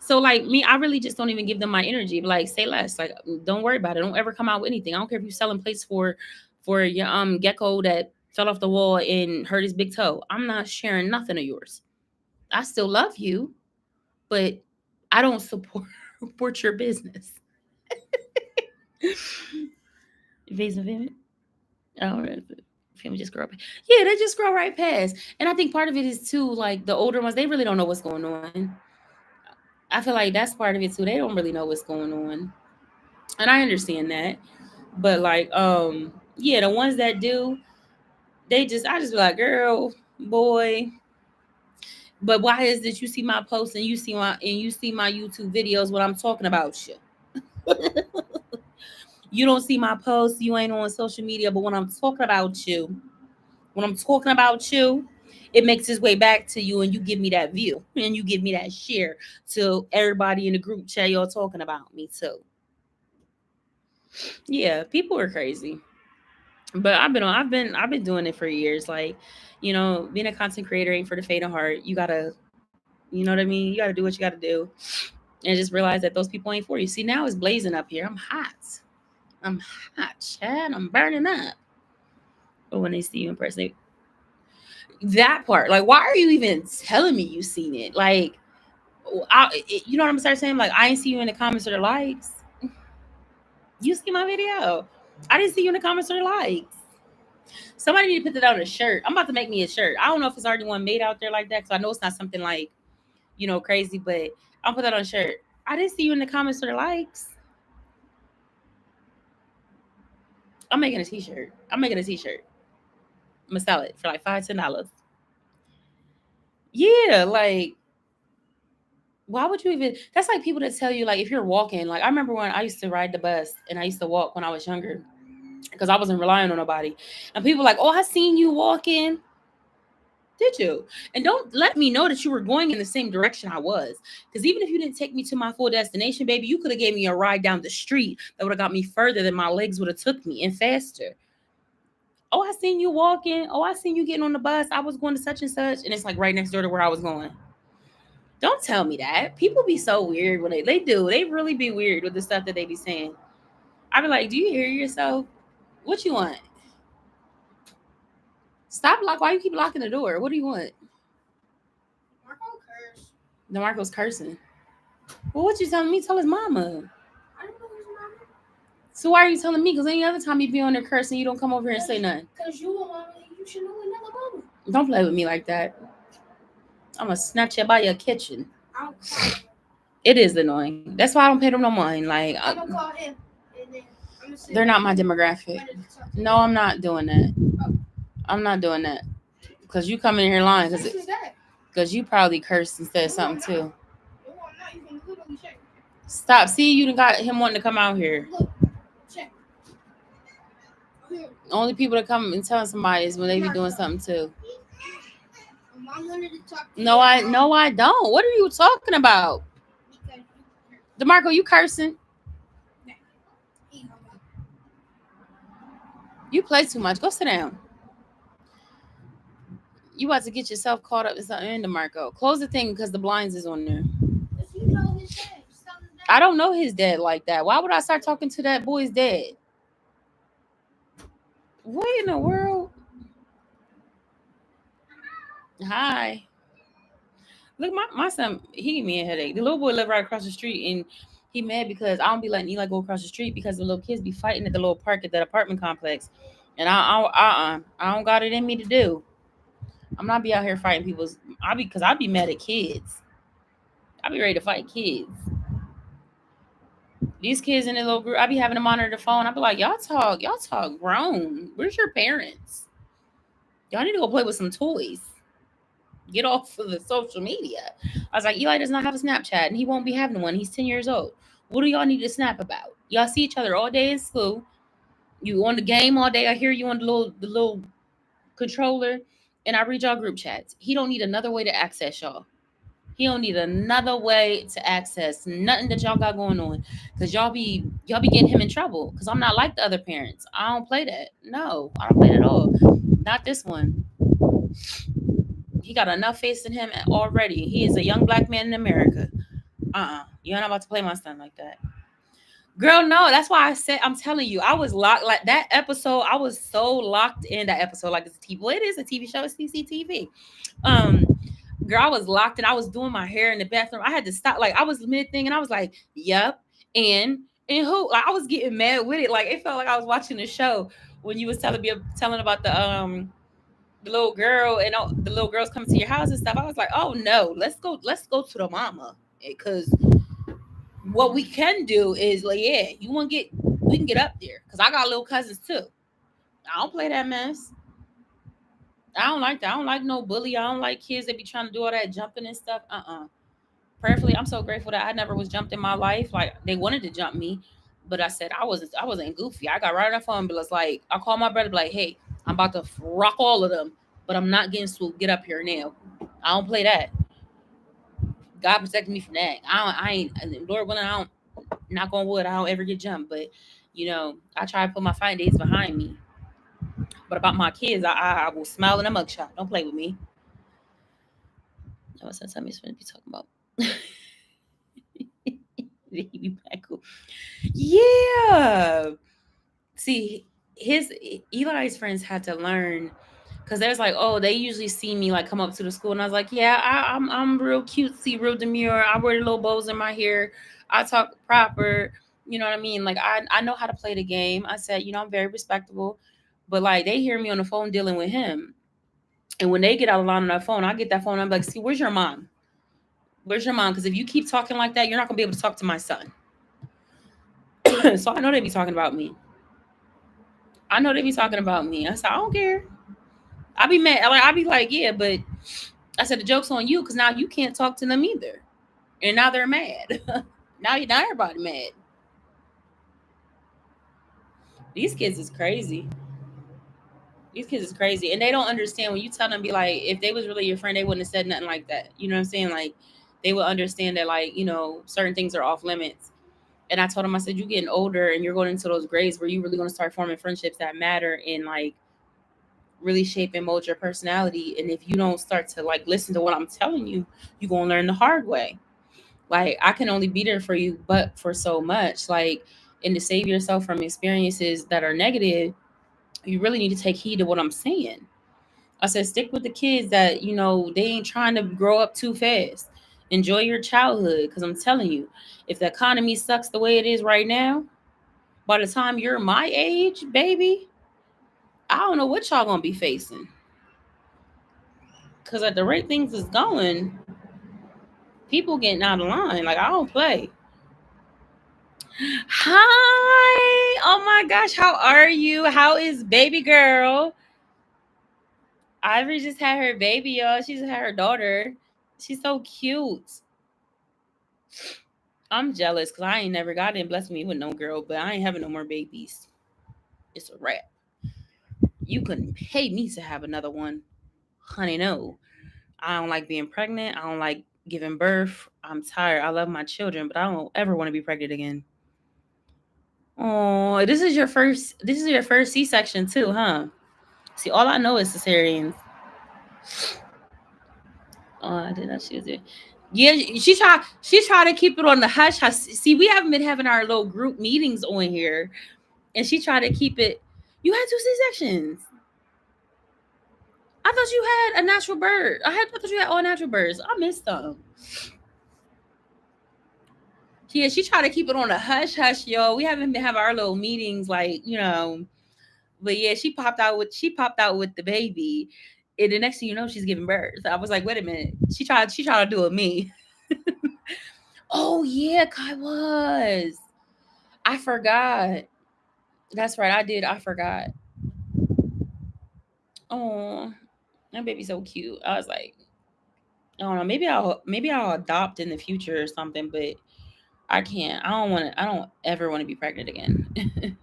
So like me, I really just don't even give them my energy. Like, say less. Like, don't worry about it. Don't ever come out with anything. I don't care if you're selling plates for your gecko that fell off the wall and hurt his big toe. I'm not sharing nothing of yours. I still love you, but I don't support your business. Invasive image. Oh, family just grow up. Yeah, they just grow right past. And I think part of it is too, like the older ones, they really don't know what's going on. I feel like that's part of it too. They don't really know what's going on. And I understand that. But like, yeah, the ones that do, I just be like, girl, boy. But why is it you see my posts and you see my YouTube videos when I'm talking about you? You don't see my posts, you ain't on social media, but when I'm talking about you, it makes its way back to you and you give me that view and you give me that share to everybody in the group chat. Y'all talking about me too. Yeah, people are crazy. But I've been doing it for years. Like, being a content creator ain't for the faint of heart. You gotta, you know what I mean? You gotta do what you gotta do. And just realize that those people ain't for you. See, now it's blazing up here. I'm hot. I'm hot, Chad. I'm burning up. But when they see you in person, that part, like, why are you even telling me you seen it? Like, you know what I'm start saying? Like, I ain't see you in the comments or the likes. You see my video. I didn't see you in the comments or the likes. Somebody need to put that on a shirt. I'm about to make me a shirt. I don't know if it's already one made out there like that, because I know it's not something like, crazy, but I'll put that on a shirt. I didn't see you in the comments or the likes. I'm making a t-shirt. I'm gonna sell it for like $5-10. Yeah, like, why would you even? That's like people that tell you, like, if you're walking. Like, I remember when I used to ride the bus and I used to walk when I was younger because I wasn't relying on nobody. And people were like, oh, I seen you walking. Did you? And don't let me know that you were going in the same direction I was. Because even if you didn't take me to my full destination, baby, you could have gave me a ride down the street that would have got me further than my legs would have took me, and faster. Oh, I seen you walking. Oh, I seen you getting on the bus. I was going to such and such. And it's like right next door to where I was going. Don't tell me that. People be so weird when they do. They really be weird with the stuff that they be saying. I be like, do you hear yourself? What you want? Stop lock. Why you keep locking the door? What do you want?
Marco curse.
DeMarco's cursing. Well, what you telling me? Tell his mama.
I don't know his mama.
So why are you telling me? Because any other time you be on there cursing, you don't come over here and say nothing.
Because you a mama, you should know another mama.
Don't play with me like that. I'm gonna snatch you by your kitchen.
I'll call him.
It is annoying. That's why I don't pay them no mind. Like,
I'm gonna call him. And then I'm gonna say
they're not my demographic. No, I'm not doing that.
Oh.
I'm not doing that. Because you come in here lying.
Who's that?
Because you probably cursed and said something too.
No, I'm not. You can literally check.
Stop. See, you done got him wanting to come out here.
Look, check.
Only people that come and tell somebody is when they be doing something too.
Mom wanted to talk to
No, I don't. What are you talking about? DeMarco, you cursing? You play too much. Go sit down. You about to get yourself caught up in something in DeMarco. Close the thing because the blinds is on there.
You know his dad.
I don't know his dad like that. Why would I start talking to that boy's dad? What in the world? Hi. Look, my son, he gave me a headache. The little boy live right across the street, and he mad because I don't be letting Eli go across the street because the little kids be fighting at the little park at that apartment complex, and I don't got it in me to do. I'm not be out here fighting people's. I be mad at kids. I be ready to fight kids. These kids in the little group, I be having to monitor the phone. I be like, y'all talk grown. Where's your parents? Y'all need to go play with some toys. Get off of the social media. I was like, Eli does not have a Snapchat and he won't be having one. He's 10 years old. What do y'all need to snap about? Y'all see each other all day in school. You on the game all day. I hear you on the little controller, and I read y'all group chats. He don't need another way to access y'all. He don't need another way to access nothing that y'all got going on, cause y'all be getting him in trouble. Cause I'm not like the other parents. I don't play that. No, I don't play it at all. Not this one. He got enough face in him already. He is a young black man in America. You're not about to play my son like that. Girl, no, that's why I said I'm telling you, I was locked like that episode. I was so locked in that episode, like it's a TV. Well, it is a TV show, it's CCTV. Um, girl, I was locked in. I was doing my hair in the bathroom. I had to stop. Like I was mid thing, and I was like, "Yep," and who? Like I was getting mad with it. Like it felt like I was watching the show when you was telling about the little girl and all, the little girls coming to your house and stuff. I was like, "Oh no, let's go to the mama," because what we can do is like, yeah, you want to get, we can get up there because I got little cousins too. I don't play that mess. I don't like that. I don't like no bully. I don't like kids that be trying to do all that jumping and stuff. Prayerfully, I'm so grateful that I never was jumped in my life. Like they wanted to jump me, but I said I wasn't goofy. I got right on the phone, but it's like I called my brother, be like, hey, I'm about to rock all of them, but I'm not getting swooped. Get up here now. I don't play that. God protected me from that. I ain't. Lord willing, I don't. Knock on wood, I don't ever get jumped. But I try to put my fighting days behind me. But about my kids, I will smile in a mugshot. Don't play with me. That was something he's going to be talking about. He be back cool. Yeah. See, his Eli's friends had to learn because there's like, oh, they usually see me like come up to the school, and I was like, yeah, I'm real cutesy, real demure. I wear the little bows in my hair. I talk proper. You know what I mean? Like I know how to play the game. I said, I'm very respectable, but like they hear me on the phone dealing with him, and when they get out of line on that phone, I get that phone. And I'm like, see, where's your mom? Where's your mom? Because if you keep talking like that, you're not gonna be able to talk to my son. So I know they be talking about me. I know they be talking about me. I said, I don't care. I be mad. Like I be like, yeah, but I said the joke's on you because now you can't talk to them either, and now they're mad. Now everybody mad. These kids is crazy. These kids is crazy, and they don't understand when you tell them, be like, if they was really your friend, they wouldn't have said nothing like that. You know what I'm saying? Like they would understand that, like certain things are off limits. And I told him, I said, you're getting older and you're going into those grades where you really going to start forming friendships that matter and like really shape and mold your personality. And if you don't start to like listen to what I'm telling you, you're going to learn the hard way. Like I can only be there for you, but for so much. Like, and to save yourself from experiences that are negative, you really need to take heed of what I'm saying. I said, stick with the kids that, they ain't trying to grow up too fast. Enjoy your childhood. Cause I'm telling you, if the economy sucks the way it is right now, by the time you're my age, baby, I don't know what y'all gonna be facing. Cause at the rate things is going, people getting out of line. Like I don't play. Hi. Oh my gosh, how are you? How is baby girl? Ivory just had her baby, y'all. She just had her daughter. She's so cute. I'm jealous because I ain't never God didn't bless me with no girl, but I ain't having no more babies. It's a wrap. You couldn't pay me to have another one. Honey, no. I don't like being pregnant. I don't like giving birth. I'm tired. I love my children, but I don't ever want to be pregnant again. Oh, this is your first C-section too, huh? See, all I know is cesareans. Oh, I didn't know she was there. Yeah, she tried to keep it on the hush hush. See, we haven't been having our little group meetings on here, and she tried to keep it. You had two C-sections. I thought you had a natural birth. I thought you had all natural births. I missed them. Yeah, she tried to keep it on a hush hush, yo. We haven't been having our little meetings, like. But yeah, she popped out with the baby, and the next thing you know, she's giving birth. I was like, wait a minute. She tried to do it me. Oh yeah, Kai was. I forgot. That's right. I did. I forgot. Oh, that baby's so cute. I was like, I don't know. Maybe I'll adopt in the future or something, but I can't. I don't want to. I don't ever want to be pregnant again.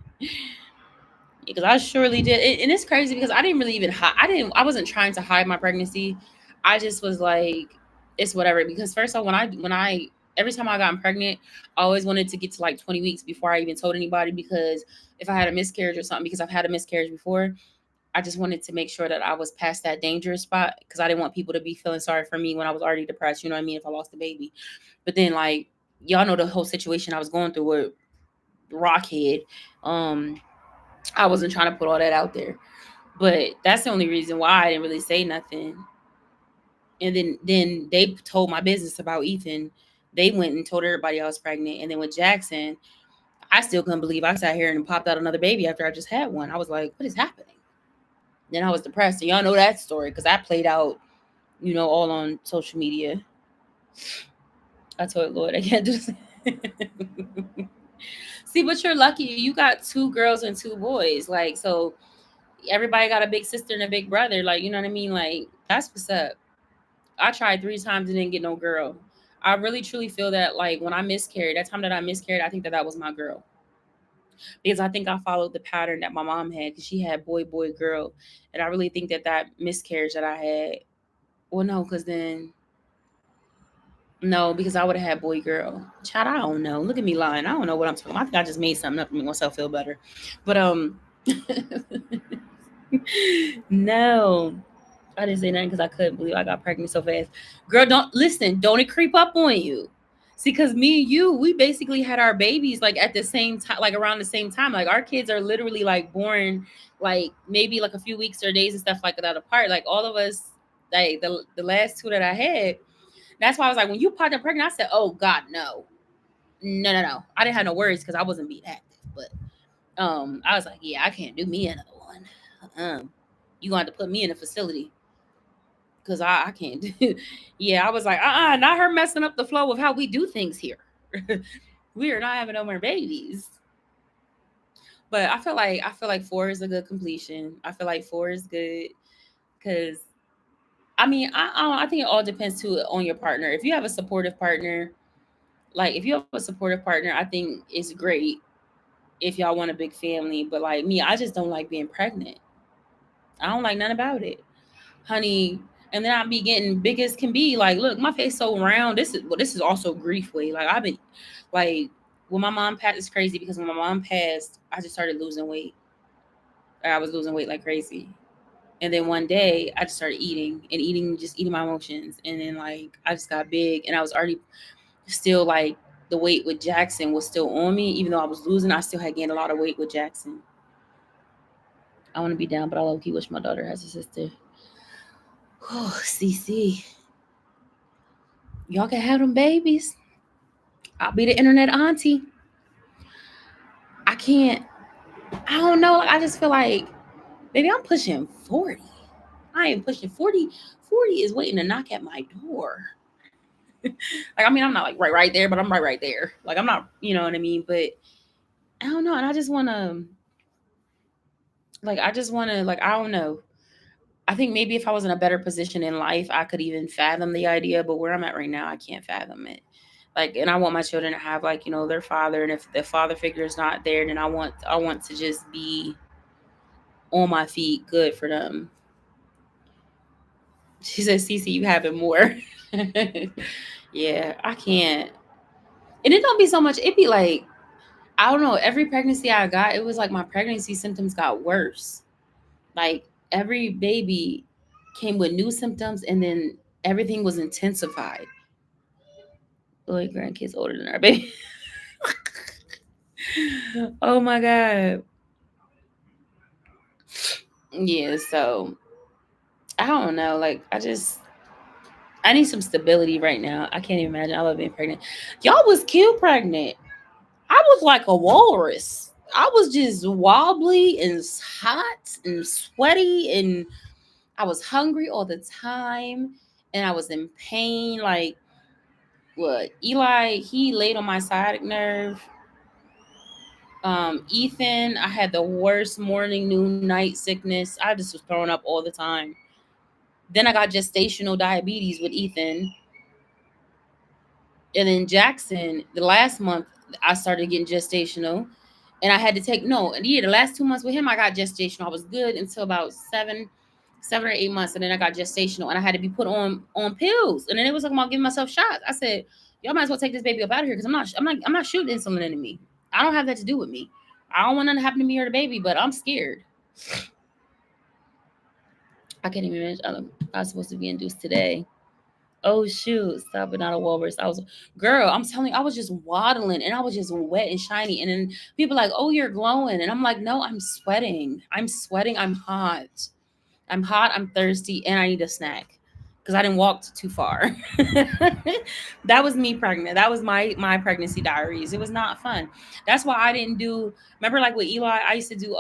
Because I surely did, and it's crazy because I didn't really even hide. I wasn't trying to hide my pregnancy. I just was like, it's whatever. Because first of all, when I every time I got pregnant, I always wanted to get to like 20 weeks before I even told anybody, because if I had a miscarriage or something, because I've had a miscarriage before, I just wanted to make sure that I was past that dangerous spot, because I didn't want people to be feeling sorry for me when I was already depressed. You know what I mean? If I lost a baby, but then like y'all know the whole situation I was going through with Rockhead. Um, I wasn't trying to put all that out there, but that's the only reason why I didn't really say nothing. And then they told my business about Ethan. They went and told everybody I was pregnant. And then with Jackson, I still couldn't believe I sat here and popped out another baby after I just had one. I was like, what is happening? Then I was depressed. And y'all know that story because I played out, all on social media. I told Lord, I can't do this. See, but you're lucky. You got two girls and two boys. Like, so everybody got a big sister and a big brother. Like, you know what I mean? Like, that's what's up. I tried 3 times and didn't get no girl. I really truly feel that like when I miscarried, that time that I miscarried, I think that that was my girl, because I think I followed the pattern that my mom had, because she had boy, boy, girl, and I really think that that miscarriage that I had, well, no, because then no, because I would have had boy, girl. Child, I don't know. Look at me lying. I don't know what I'm talking about. I think I just made something up to make myself feel better, but no. I didn't say nothing because I couldn't believe I got pregnant so fast. Girl, don't listen. Don't it creep up on you? See, because me and you, we basically had our babies like at the same time, like around the same time. Like our kids are literally like born like maybe like a few weeks or days and stuff like that apart. Like all of us, like the last two that I had. That's why I was like, when you popped up pregnant, I said, "Oh God, no, no, no, no." I didn't have no worries because I wasn't being active, but I was like, "Yeah, I can't do me another one. You going to have to put me in a facility." Because I can't do. Yeah, I was like, not her messing up the flow of how we do things here. We are not having no more babies. But I feel like 4 is a good completion. I feel like 4 is good because I mean I think it all depends too on your partner. If you have a supportive partner, like if you have a supportive partner, I think it's great if y'all want a big family. But like me, I just don't like being pregnant. I don't like none about it, honey. And then I be getting big as can be. Like, look, my face so round. This is also grief way. Like I've been like when my mom passed, it's crazy because when my mom passed, I just started losing weight. I was losing weight like crazy. And then one day I just started eating and eating, just eating my emotions. And then like I just got big and I was already still like the weight with Jackson was still on me. Even though I was losing, I still had gained a lot of weight with Jackson. I want to be down, but I low key wish my daughter has a sister. Oh, CC. Y'all can have them babies. I'll be the internet auntie. I can't. I don't know. Like, I just feel like maybe I'm pushing 40. I am pushing 40. 40 is waiting to knock at my door. Like, I mean, I'm not like right there, but I'm right there. Like, I'm not, you know what I mean? But I don't know. And I just want to, like, I don't know. I think maybe if I was in a better position in life, I could even fathom the idea. But where I'm at right now, I can't fathom it. Like, and I want my children to have like, their father. And if the father figure is not there, then I want to just be on my feet, good for them. She said, Cece, you having more. Yeah, I can't. And it don't be so much, it be like, I don't know, every pregnancy I got, it was like my pregnancy symptoms got worse. Like every baby came with new symptoms and then everything was intensified. Boy, grandkids older than our baby. Oh my God. Yeah, so I don't know. Like I need some stability right now. I can't even imagine. I love being pregnant. Y'all was cute pregnant. I was like a walrus. I was just wobbly and hot and sweaty, and I was hungry all the time, and I was in pain. Like what? Eli, he laid on my sciatic nerve. Ethan, I had the worst morning, noon, night sickness. I just was throwing up all the time. Then I got gestational diabetes with Ethan. And then Jackson, the last month, I started getting gestational. And I had to take no, and yeah, the last 2 months with him, I got gestational. I was good until about 7 or 8 months, and then I got gestational, and I had to be put on pills. And then it was talking about giving myself shots. I said, y'all might as well take this baby up out of here because I'm not shooting insulin into me. I don't have that to do with me. I don't want nothing to happen to me or the baby, but I'm scared. I can't even imagine. I was supposed to be induced today. Oh shoot, stop it, not a walrus. I was girl, I'm telling you, I was just waddling and I was just wet and shiny. And then people like, oh, you're glowing. And I'm like, no, I'm sweating. I'm sweating. I'm hot. I'm hot, I'm thirsty, and I need a snack. Because I didn't walk too far. That was me pregnant. That was my pregnancy diaries. It was not fun. That's why I didn't do remember like with Eli, I used to do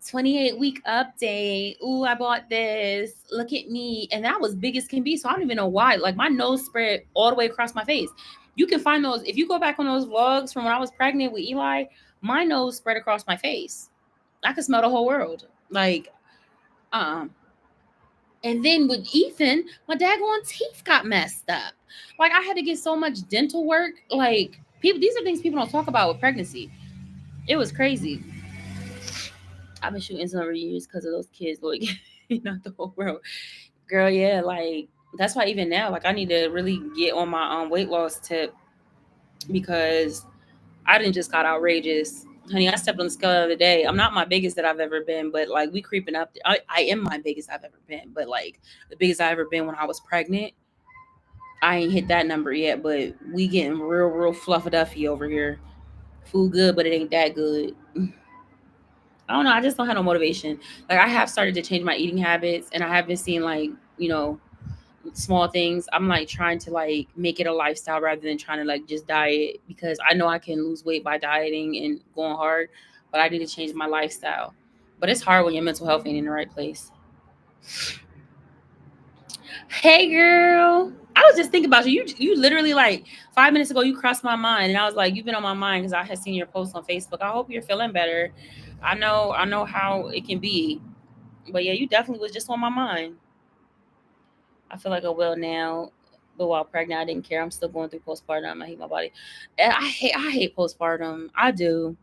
28-week update. Ooh, I bought this. Look at me. And that was big as can be. So I don't even know why. Like my nose spread all the way across my face. You can find those. If you go back on those vlogs from when I was pregnant with Eli, my nose spread across my face. I could smell the whole world. Like, um, and then with Ethan, my daggone teeth got messed up. Like I had to get so much dental work. Like people, these are things people don't talk about with pregnancy. It was crazy. I've been shooting some over years because of those kids. Like, not the whole world, girl. Yeah, like that's why even now, like I need to really get on my weight loss tip because I didn't just got outrageous. Honey, I stepped on the scale the other day. I'm not my biggest that I've ever been, but like we creeping up. I am my biggest I've ever been, but like the biggest I ever been when I was pregnant. I ain't hit that number yet, but we getting real fluffy over here. Food good, but it ain't that good. I don't know. I just don't have no motivation. Like I have started to change my eating habits, and I have been seeing like small things. I'm like trying to like make it a lifestyle rather than trying to like just diet because I know I can lose weight by dieting and going hard, but I need to change my lifestyle. But it's hard when your mental health ain't in the right place. Hey girl. I was just thinking about you. You literally like 5 minutes ago you crossed my mind and I was like, you've been on my mind because I had seen your post on Facebook. I hope you're feeling better. I know how it can be. But yeah, you definitely was just on my mind. I feel like I will now. But while pregnant, I didn't care. I'm still going through postpartum. I hate my body. And I hate postpartum. I do.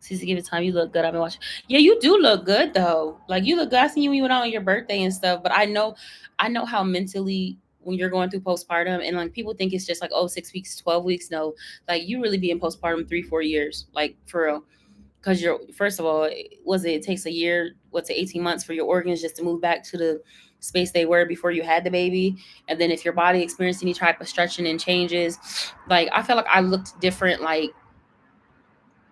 Since give it time, you look good. I've been watching. Yeah, you do look good though. Like you look good. I seen you when you went out on your birthday and stuff. But I know how mentally when you're going through postpartum and like people think it's just like 6 weeks, 12 weeks. No, like you really be in postpartum 3-4 years, like for real. Because you're first of all, it takes a year, what's it, 18 months for your organs just to move back to the space they were before you had the baby. And then if your body experienced any type of stretching and changes, like I felt like I looked different, like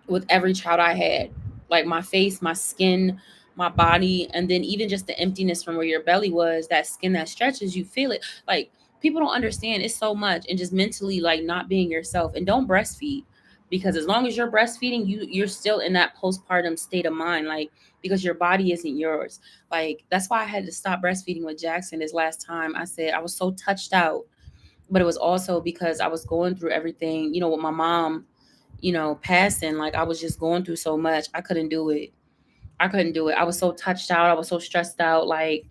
with every child I had. Like my face, my skin, my body, and then even just the emptiness from where your belly was, that skin that stretches, you feel it. Like people don't understand it's so much and just mentally like not being yourself and don't breastfeed because as long as you're breastfeeding, you're still in that postpartum state of mind, like because your body isn't yours. Like that's why I had to stop breastfeeding with Jackson this last time. I said I was so touched out, but it was also because I was going through everything, with my mom, passing. Like I was just going through so much. I couldn't do it. I couldn't do it. I was so touched out. I was so stressed out. Like,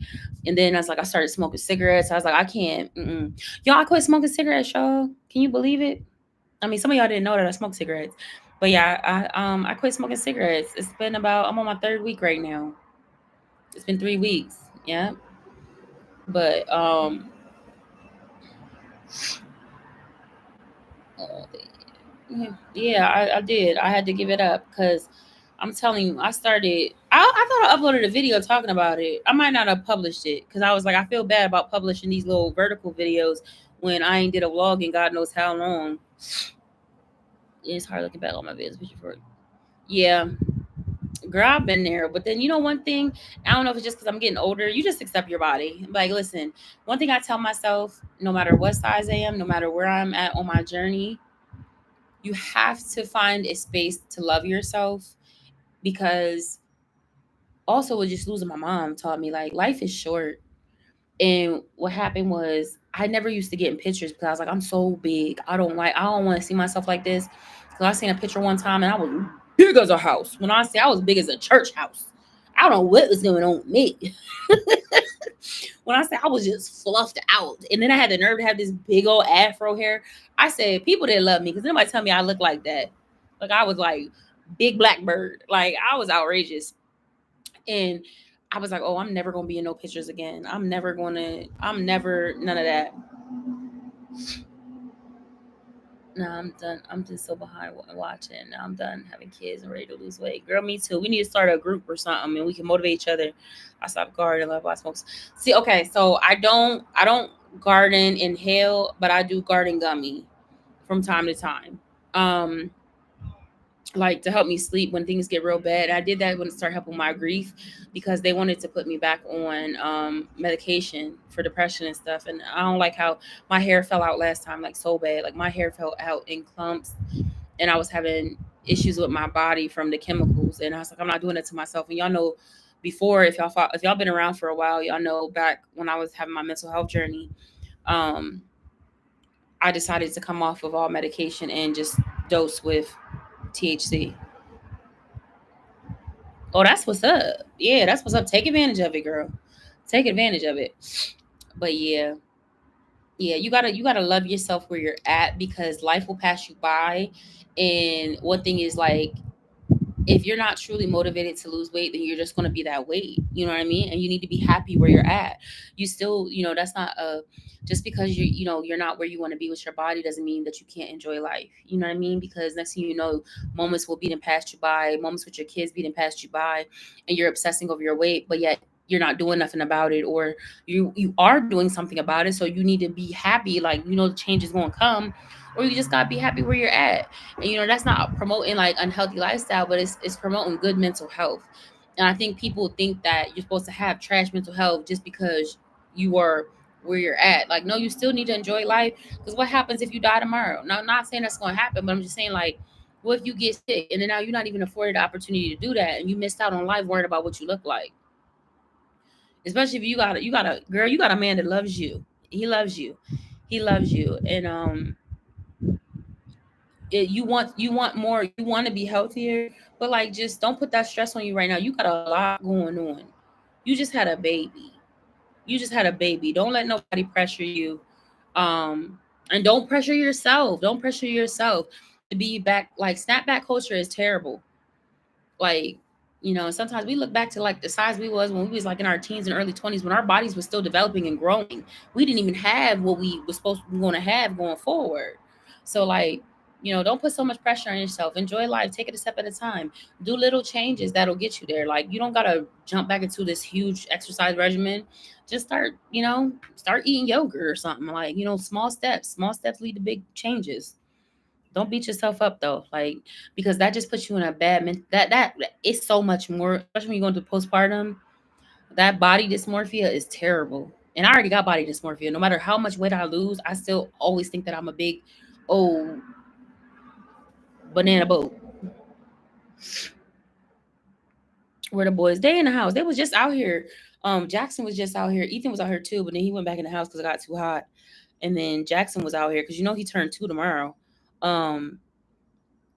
and then I started smoking cigarettes. I was like, I can't. Y'all, I quit smoking cigarettes, y'all. Can you believe it? I mean, some of y'all didn't know that I smoke cigarettes, but yeah, I quit smoking cigarettes. It's been I'm on my third week right now. It's been 3 weeks. Yeah, but yeah, I did. I had to give it up because I'm telling you, I started. I thought I uploaded a video talking about it. I might not have published it because I was like, I feel bad about publishing these little vertical videos when I ain't did a vlog in God knows how long. It's hard looking back on my videos. Yeah, girl, I've been there. But then one thing, I don't know if it's just because I'm getting older. You just accept your body. Like, listen, one thing I tell myself, no matter what size I am, no matter where I'm at on my journey, you have to find a space to love yourself because also with just losing my mom taught me like life is short. And what happened was I never used to get in pictures because I was like, I'm so big. I don't want to see myself like this. Cause I seen a picture one time and I was big as a house. When I say I was big as a church house, I don't know what was going on with me. When I say I was just fluffed out, and then I had the nerve to have this big old afro hair. I said people didn't love me because nobody tell me I look like that. Like I was like big black bird. Like I was outrageous, and I was like, oh, I'm never gonna be in no pictures again. I'm never gonna. I'm never none of that. No, I'm done. I'm just so behind watching. Now I'm done having kids and ready to lose weight. Girl, me too. We need to start a group or something, and we can motivate each other. I stop gardening, love I smokes. See, okay, so I don't garden in hell, but I do garden gummy from time to time. Um, like to help me sleep when things get real bad. I did that when it started helping my grief because they wanted to put me back on medication for depression and stuff. And I don't like how my hair fell out last time, like so bad. Like my hair fell out in clumps, and I was having issues with my body from the chemicals. And I was like, I'm not doing it to myself. And y'all know before, if y'all been around for a while, y'all know back when I was having my mental health journey, um, I decided to come off of all medication and just dose with THC. Oh, that's what's up. Yeah, that's what's up. Take advantage of it, girl. Take advantage of it. But yeah, yeah, you gotta love yourself where you're at because life will pass you by. And one thing is like if you're not truly motivated to lose weight, then you're just going to be that weight. You know what I mean? And you need to be happy where you're at. You still, that's not a just because you're not where you want to be with your body doesn't mean that you can't enjoy life. You know what I mean? Because next thing you know, moments will beating past you by, moments with your kids beating past you by, and you're obsessing over your weight, but yet you're not doing nothing about it, or you are doing something about it. So you need to be happy, like the change is going to come, or you just gotta be happy where you're at. And that's not promoting like unhealthy lifestyle, but it's promoting good mental health. And I think people think that you're supposed to have trash mental health just because you are where you're at. Like, no, you still need to enjoy life. Because what happens if you die tomorrow? Now, I'm not saying that's going to happen, but I'm just saying, like, what if you get sick and then now you're not even afforded the opportunity to do that, and you missed out on life worried about what you look like? Especially if you got a girl, you got a man that loves you. He loves you. He loves you, and you want more, you want to be healthier, but like just don't put that stress on you right now. You got a lot going on. You just had a baby. Don't let nobody pressure you. And don't pressure yourself. To be back. Like snapback culture is terrible. Like, sometimes we look back to like the size we was when we was like in our teens and early 20s, when our bodies were still developing and growing. We didn't even have what we was supposed to be going to have going forward. So like, don't put so much pressure on yourself. Enjoy life. Take it a step at a time. Do little changes that'll get you there. Like, you don't gotta jump back into this huge exercise regimen. Just start eating yogurt or something. Like, small steps. Small steps lead to big changes. Don't beat yourself up though, like, because that just puts you in a bad that it's so much more, especially when you go into postpartum. That body dysmorphia is terrible. And I already got body dysmorphia. No matter how much weight I lose, I still always think that I'm a big old banana boat. Where the boys, they in the house. They was just out here. Jackson was just out here. Ethan was out here too, but then he went back in the house because it got too hot. And then Jackson was out here because he turned 2 tomorrow. Um,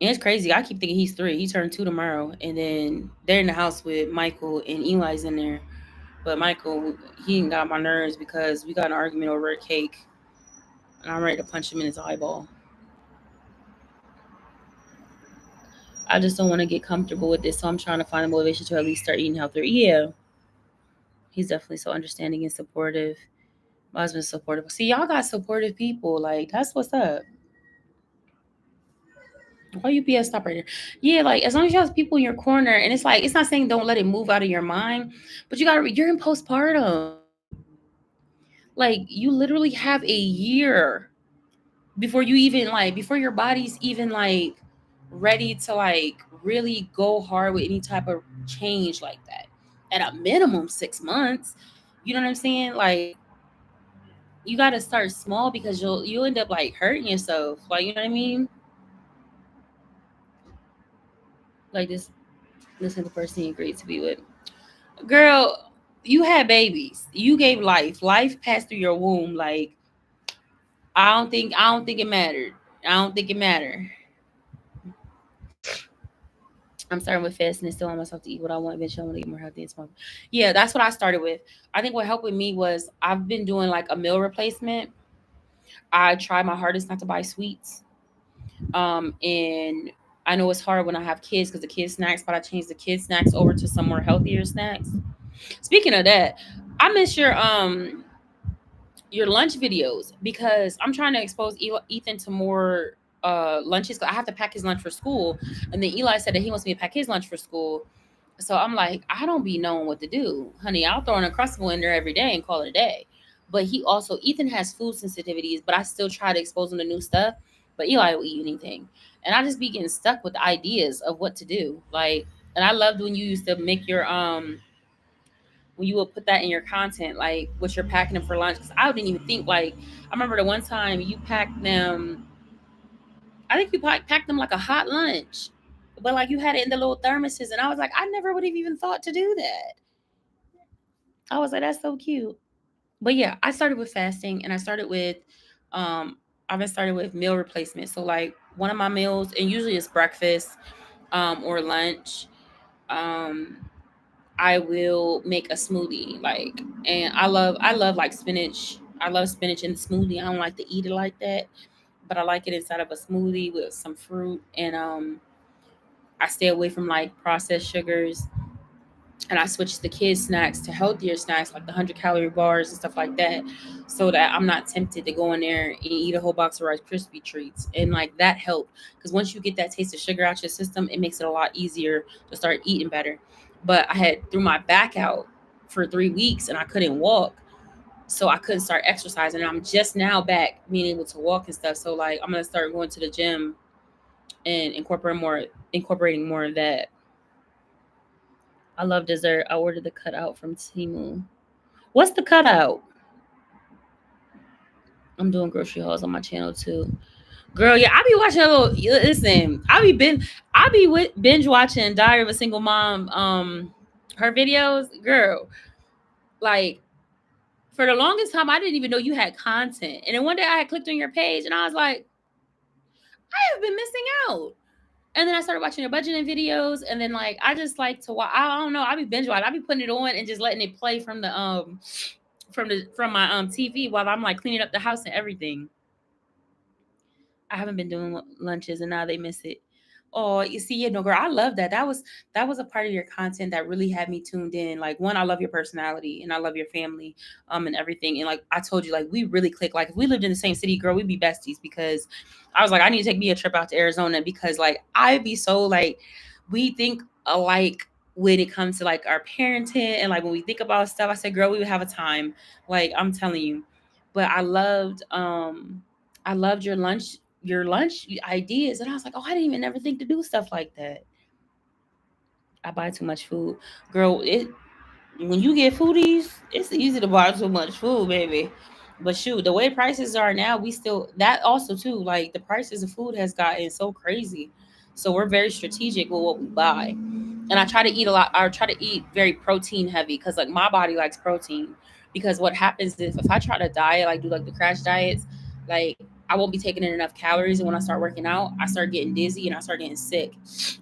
And it's crazy. I keep thinking he's 3. He turned 2 tomorrow. And then they're in the house with Michael, and Eli's in there. But Michael, he ain't got my nerves because we got an argument over a cake. And I'm ready to punch him in his eyeball. I just don't want to get comfortable with this. So I'm trying to find a motivation to at least start eating healthier. Yeah. He's definitely so understanding and supportive. My husband's supportive. See, y'all got supportive people. Like, that's what's up. Why UPS stop right there? Yeah, like as long as you have people in your corner, and it's like it's not saying don't let it move out of your mind, but you're in postpartum. Like you literally have a year before your body's even like ready to like really go hard with any type of change like that. At a minimum 6 months. You know what I'm saying? Like you gotta start small because you'll end up like hurting yourself. Like, you know what I mean? Like this is the person you agreed to be with. Girl, you had babies. You gave life. Life passed through your womb. Like I don't think it mattered. I don't think it mattered. I'm starting with fasting and still on myself to eat what I want. Eventually, I want to eat more healthy and small. Yeah, that's what I started with. I think what helped with me was I've been doing like a meal replacement. I try my hardest not to buy sweets. And I know it's hard when I have kids because the kids snacks, but I changed the kids snacks over to some more healthier snacks. Speaking of that, I miss your lunch videos because I'm trying to expose Ethan to more lunches. 'Cause I have to pack his lunch for school, and then Eli said that he wants me to pack his lunch for school. So I'm like, I don't be knowing what to do, honey. I'll throw an Uncrustable in there every day and call it a day. But Ethan has food sensitivities, but I still try to expose him to new stuff. But Eli will eat anything, and I just be getting stuck with ideas of what to do. Like, and I loved when you used to make your when you would put that in your content, like what you're packing them for lunch. Because I didn't even think like I remember the one time you packed them. I think you packed them like a hot lunch, but like you had it in the little thermoses, and I was like, I never would have even thought to do that. I was like, that's so cute. But yeah, I started with fasting, and um, I've been started with meal replacement. So like one of my meals, and usually it's breakfast, or lunch. Um, I will make a smoothie, like, and I love like spinach. I love spinach in the smoothie. I don't like to eat it like that, but I like it inside of a smoothie with some fruit, and I stay away from like processed sugars, and I switch the kids snacks to healthier snacks like the 100-calorie bars and stuff like that, so that I'm not tempted to go in there and eat a whole box of Rice Krispie treats. And like that helped because once you get that taste of sugar out your system, it makes it a lot easier to start eating better. But I had threw my back out for 3 weeks and I couldn't walk, so I couldn't start exercising. And I'm just now back being able to walk and stuff. So like I'm gonna start going to the gym and incorporating more of that. I love dessert. I ordered the cutout from Timu. What's the cutout? I'm doing grocery hauls on my channel too. Girl, yeah, I be watching a little. Listen, binge watching Diary of a Single Mom. Her videos, girl. Like for the longest time, I didn't even know you had content. And then one day I had clicked on your page, and I was like, I have been missing out. And then I started watching your budgeting videos, and then like I just like to watch. I don't know. I be binge watching. I be putting it on and just letting it play from my TV while I'm like cleaning up the house and everything. I haven't been doing lunches, and now they miss it. Oh, you see, yeah, no, girl, I love that. That was a part of your content that really had me tuned in. Like, one, I love your personality, and I love your family, and everything. And like I told you, like we really click. Like if we lived in the same city, girl, we'd be besties. Because I was like, I need to take me a trip out to Arizona because like I'd be so like we think alike when it comes to like our parenting and like when we think about stuff. I said, girl, we would have a time. Like I'm telling you. But I loved your lunch ideas, and I was like, oh, I didn't even ever think to do stuff like that. I buy too much food, girl. It When you get foodies, it's easy to buy too much food, baby. But shoot, the way prices are now, we still that also too. Like the prices of food has gotten so crazy, so we're very strategic with what we buy. And I try to eat a lot. I try to eat very protein heavy because like my body likes protein. Because what happens is if I try to diet, like do like the crash diets, like I won't be taking in enough calories, and when I start working out, I start getting dizzy and I start getting sick,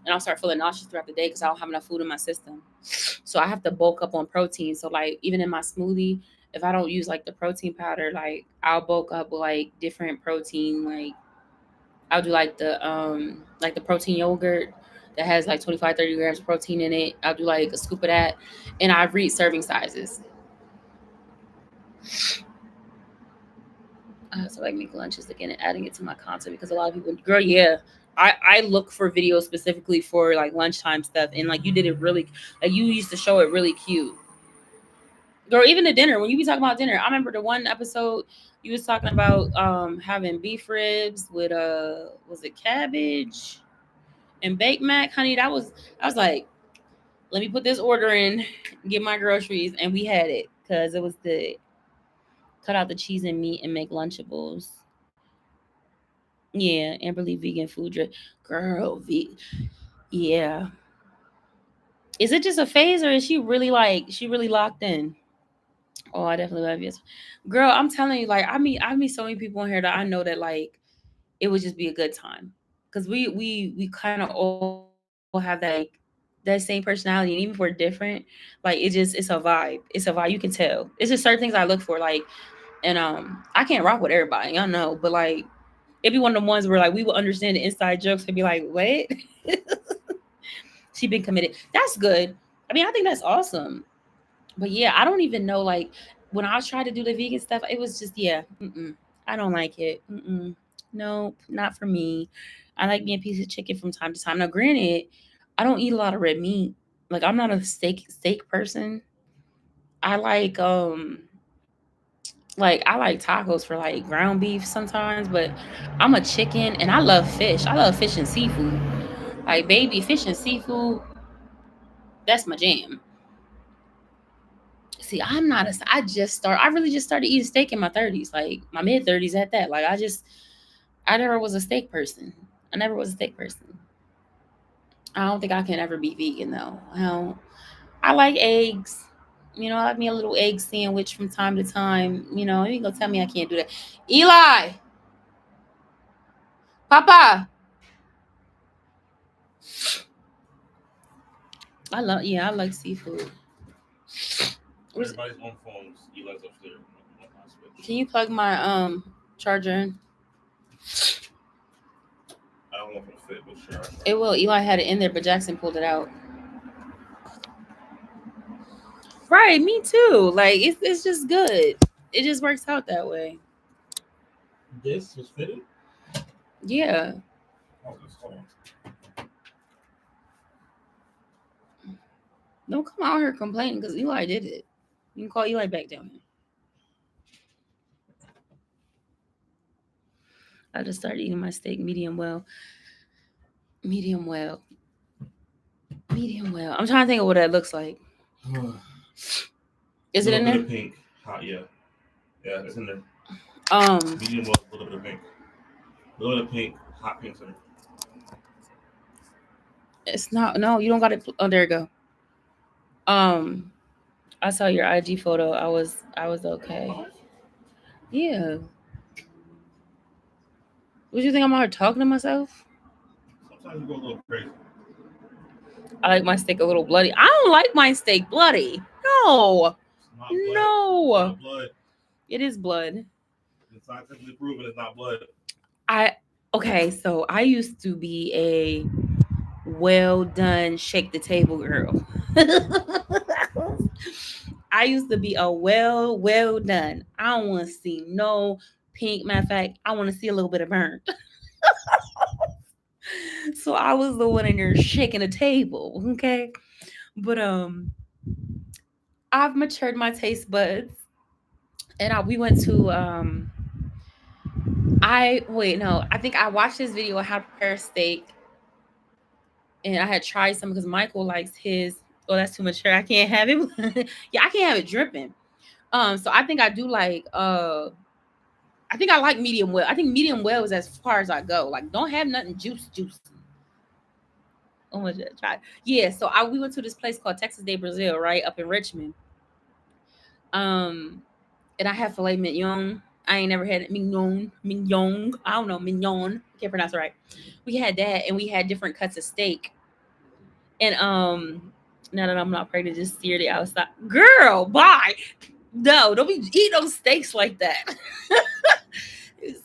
and I'll start feeling nauseous throughout the day because I don't have enough food in my system. So I have to bulk up on protein. So like even in my smoothie, if I don't use like the protein powder, like I'll bulk up with like different protein, like I'll do like the protein yogurt that has like 25, 30 grams of protein in it. I'll do like a scoop of that, and I read serving sizes. So like make lunches again and adding it to my content because a lot of people, girl, yeah. I look for videos specifically for like lunchtime stuff, and like you did it really, like you used to show it really cute. Girl, even the dinner, when you be talking about dinner, I remember the one episode you was talking about having beef ribs with was it cabbage and baked mac, honey. I was like, let me put this order in, get my groceries, and we had it because it was the cut out the cheese and meat and make lunchables. Yeah, Amberly vegan food girl. Yeah. Is it just a phase, or is she really locked in? Oh, I definitely love you, girl. I'm telling you, like I meet so many people in here that I know that like it would just be a good time because we kind of overlap that same personality, and even if we're different, like it's a vibe. It's a vibe. You can tell. It's just certain things I look for, like, and I can't rock with everybody, y'all know, but like it'd be one of the ones where like we will understand the inside jokes and be like, what? She been committed. That's good. I mean, I think that's awesome. But yeah, I don't even know. Like when I tried to do the vegan stuff, it was just yeah. I don't like it. Nope, not for me. I like me a piece of chicken from time to time. Now, granted, I don't eat a lot of red meat. Like I'm not a steak person. I like I like tacos for like ground beef sometimes, but I'm a chicken and I love fish. I love fish and seafood. Like baby, fish and seafood, that's my jam. See, I'm not a. I really just started eating steak in my 30s, like my mid 30s at that. Like I never was a steak person. I never was a steak person. I don't think I can ever be vegan though. I don't. I like eggs. You know, I like me a little egg sandwich from time to time. You know, you ain't gonna tell me I can't do that. Eli, Papa. I like seafood.
Everybody's on phones. Eli's upstairs.
Can you plug my charger in?
I don't know if it'll fit, but sure.
It will. Eli had it in there, but Jackson pulled it out. Right, me too. Like it's just good. It just works out that way.
This was fitted?
Yeah.
Oh, this hold on.
Don't come out here complaining because Eli did it. You can call Eli back down here. I just started eating my steak medium well. Medium well. Medium well. I'm trying to think of what that looks like. Is it in there?
Pink. Hot, yeah. Yeah, it's in there. Medium well, a little bit of pink. A little bit of pink, hot pink center.
It's not. No, you don't got it. Oh, there you go. I saw your IG photo. I was okay. Yeah. What you think I'm out here talking to myself?
Sometimes you go a little crazy.
I like my steak a little bloody. I don't like my steak bloody. No. No.
It's not blood.
It is blood.
It's scientifically proven it's not blood.
Okay, so I used to be a well done shake the table girl. I used to be a well done. I don't want to see no pink. Matter of fact, I want to see a little bit of burnt. So I was the one in there shaking the table, okay? But I've matured my taste buds, and we went to I wait no, I think I watched this video on how to prepare a steak, and I had tried some because Michael likes his. Oh, that's too mature. I can't have it. Yeah, I can't have it dripping. So I think I do like I think I like medium well. I think medium well is as far as I go. Like, don't have nothing juicy. Oh my god, try. Yeah, so we went to this place called Texas de Brazil, right up in Richmond. And I had filet mignon. I ain't never had it. Mignon. I don't know, mignon. Can't pronounce it right. We had that, and we had different cuts of steak. And now that I'm not pregnant, just seared it outside. Girl, bye. No, don't be eat those steaks like that.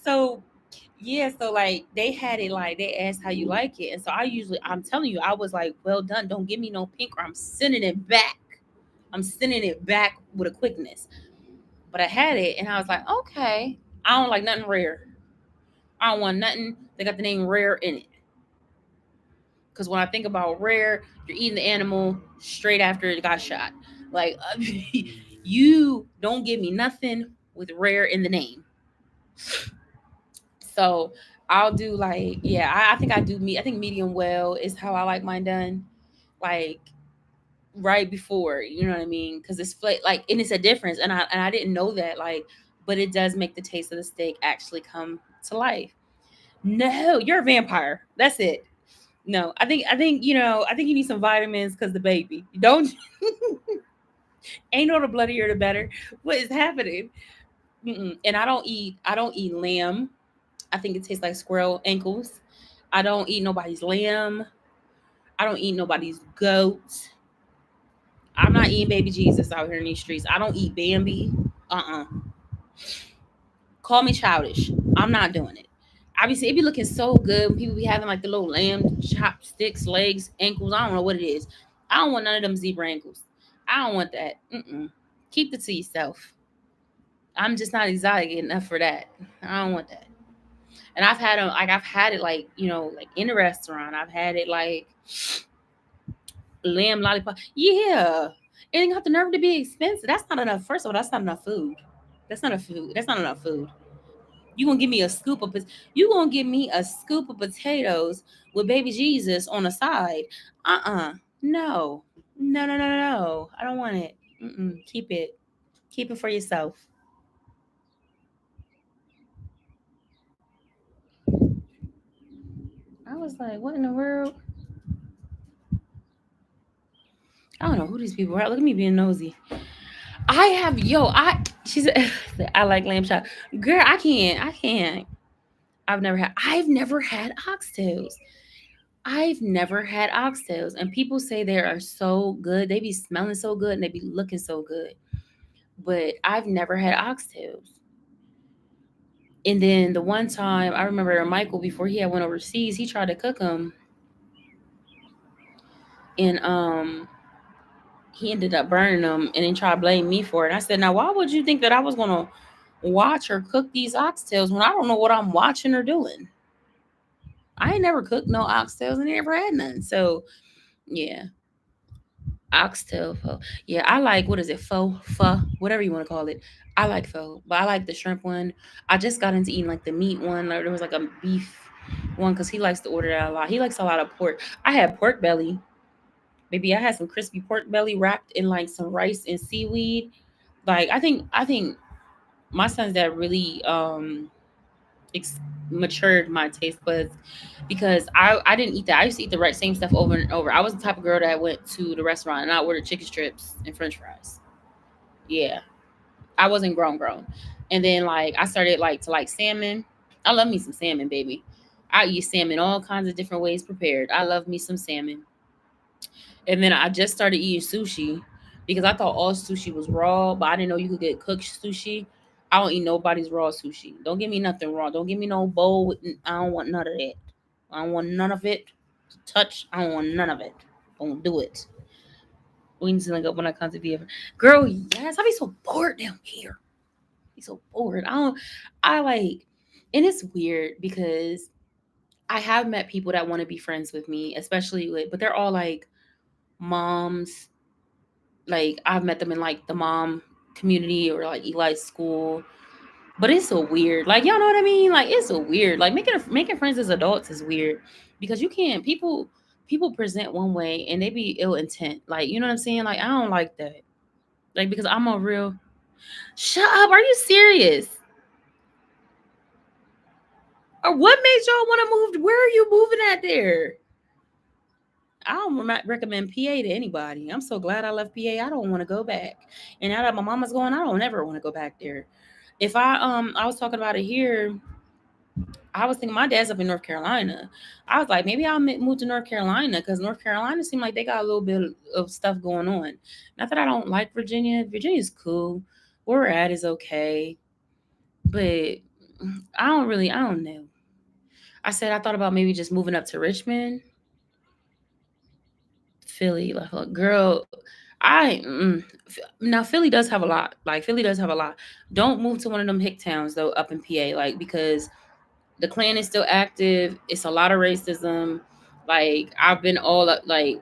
So yeah, so like they had it like they asked how you like it. And so I'm telling you, I was like, well done. Don't give me no pink or I'm sending it back. I'm sending it back with a quickness. But I had it and I was like, okay. I don't like nothing rare. I don't want nothing that got the name rare in it. Because when I think about rare, you're eating the animal straight after it got shot. Like, you don't give me nothing with rare in the name. So I'll do like, yeah, I think I do meat. I think medium well is how I like mine done. Like right before, you know what I mean? Because it's like, and it's a difference. And I didn't know that, like, but it does make the taste of the steak actually come to life. No, you're a vampire. That's it. No, I think I think you need some vitamins because the baby. Don't ain't no the bloodier the better. What is happening? And I don't eat lamb. I think it tastes like squirrel ankles. I don't eat nobody's lamb. I don't eat nobody's goat. I'm not eating baby Jesus out here in these streets. I don't eat Bambi. Call me childish. I'm not doing it. Obviously, it be looking so good when people be having like the little lamb chopsticks, legs, ankles. I don't know what it is. I don't want none of them zebra ankles. I don't want that. Keep it to yourself. I'm just not exotic enough for that. I don't want that. And I've had them like I've had it like like in a restaurant. I've had it like lamb lollipop. Yeah, it ain't got the nerve to be expensive. That's not enough. First of all, that's not enough food. That's not a food. That's not enough food. You gonna give me a scoop of you gonna give me a scoop of potatoes with baby Jesus on the side? No, no, no, no, no. I don't want it. Keep it. Keep it for yourself. I was like, what in the world? I don't know who these people are. Look at me being nosy. I have she said I like lamb chop. Girl, I can't. I can't. I've never had oxtails. I've never had oxtails. And people say they are so good. They be smelling so good and they be looking so good. But I've never had oxtails. And then the one time I remember Michael, before he had went overseas, he tried to cook them. And he ended up burning them and then tried to blame me for it. And I said, now why would you think that I was gonna watch or cook these oxtails when I don't know what I'm watching or doing? I ain't never cooked no oxtails and never had none. So yeah, oxtail pho. Yeah, I like, what is it, pho, whatever you want to call it. I like pho, but I like the shrimp one. I just got into eating like the meat one. Like, there was like a beef one because he likes to order that a lot. He likes a lot of pork. I had pork belly. Maybe I had some crispy pork belly wrapped in like some rice and seaweed. Like I think my son's dad really matured my taste buds because I didn't eat that. I used to eat the right same stuff over and over. I was the type of girl that went to the restaurant and I ordered chicken strips and French fries. Yeah, I wasn't grown, and then like I started like to like salmon. I love me some salmon, baby. I eat salmon all kinds of different ways prepared. I love me some salmon. And then I just started eating sushi because I thought all sushi was raw, but I didn't know you could get cooked sushi. I don't eat nobody's raw sushi. Don't give me nothing raw. Don't give me no bowl. I don't want none of that. I don't want none of it. To touch. I don't want none of it. Don't do it. We need to link up when I come to Vienna. Girl, yes. I be so bored down here. I be so bored. I like, and it's weird because I have met people that want to be friends with me, especially but they're all like moms. Like I've met them in like the mom community or like Eli's school. But it's so weird. Like y'all know what I mean? Like it's so weird. Like making friends as adults is weird because you can't people present one way and they be ill intent. Like you know what I'm saying? Like I don't like that. Like because I'm a real shut up. Are you serious? Or what made y'all want to move? Where are you moving at there? I don't recommend PA to anybody. I'm so glad I left PA. I don't want to go back. And now that my mama's going, I don't ever want to go back there. If I was talking about it here, I was thinking my dad's up in North Carolina. I was like, maybe I'll move to North Carolina because North Carolina seemed like they got a little bit of stuff going on. Not that I don't like Virginia. Virginia's cool. Where we're at is okay. But I don't know. I said I thought about maybe just moving up to Richmond, Philly. Like, look, girl, now Philly does have a lot. Like Philly does have a lot. Don't move to one of them hick towns though up in PA, like because the Klan is still active. It's a lot of racism. Like I've been all up, like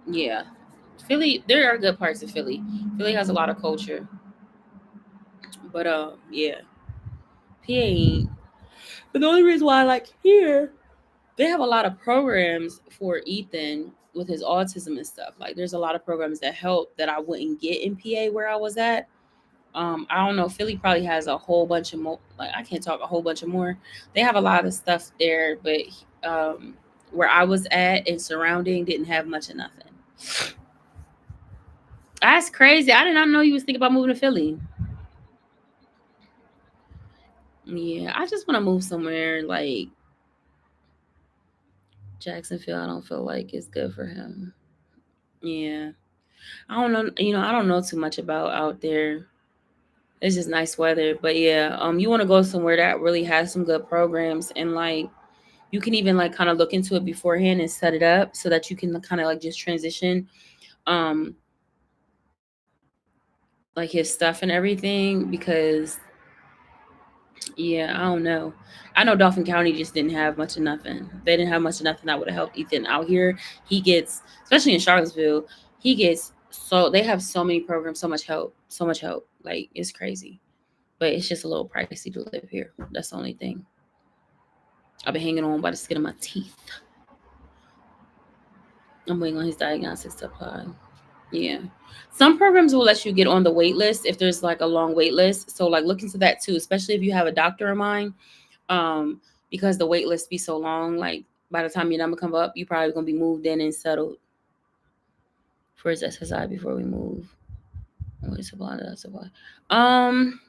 yeah, Philly. There are good parts of Philly. Philly has a lot of culture, but yeah, PA. But the only reason why I like here, they have a lot of programs for Ethan with his autism and stuff. Like there's a lot of programs that help that I wouldn't get in PA where I was at. I don't know. Philly probably has a whole bunch of more. Like I can't talk a whole bunch of more. They have a lot of stuff there, but where I was at and surrounding didn't have much of nothing. That's crazy. I did not know you was thinking about moving to Philly. Yeah, I just want to move somewhere like Jacksonville, I don't feel like it's good for him. Yeah. I don't know, I don't know too much about out there. It's just nice weather. But yeah, you want to go somewhere that really has some good programs, and like you can even like kind of look into it beforehand and set it up so that you can kind of like just transition um like his stuff and everything, because yeah, I don't know. I know Dauphin County just didn't have much of nothing. They didn't have much of nothing that would have helped Ethan out here. He gets, especially in Charlottesville, he gets so they have so many programs, so much help, so much help. Like it's crazy. But it's just a little pricey to live here. That's the only thing. I've been hanging on by the skin of my teeth. I'm waiting on his diagnostics to apply. Yeah. Some programs will let you get on the wait list if there's like a long wait list. So like look into that too, especially if you have a doctor in mind. Um, because the wait list be so long, like by the time your number come up, you probably gonna be moved in and settled for his SSI before we move. Wait, supply that supply. Um,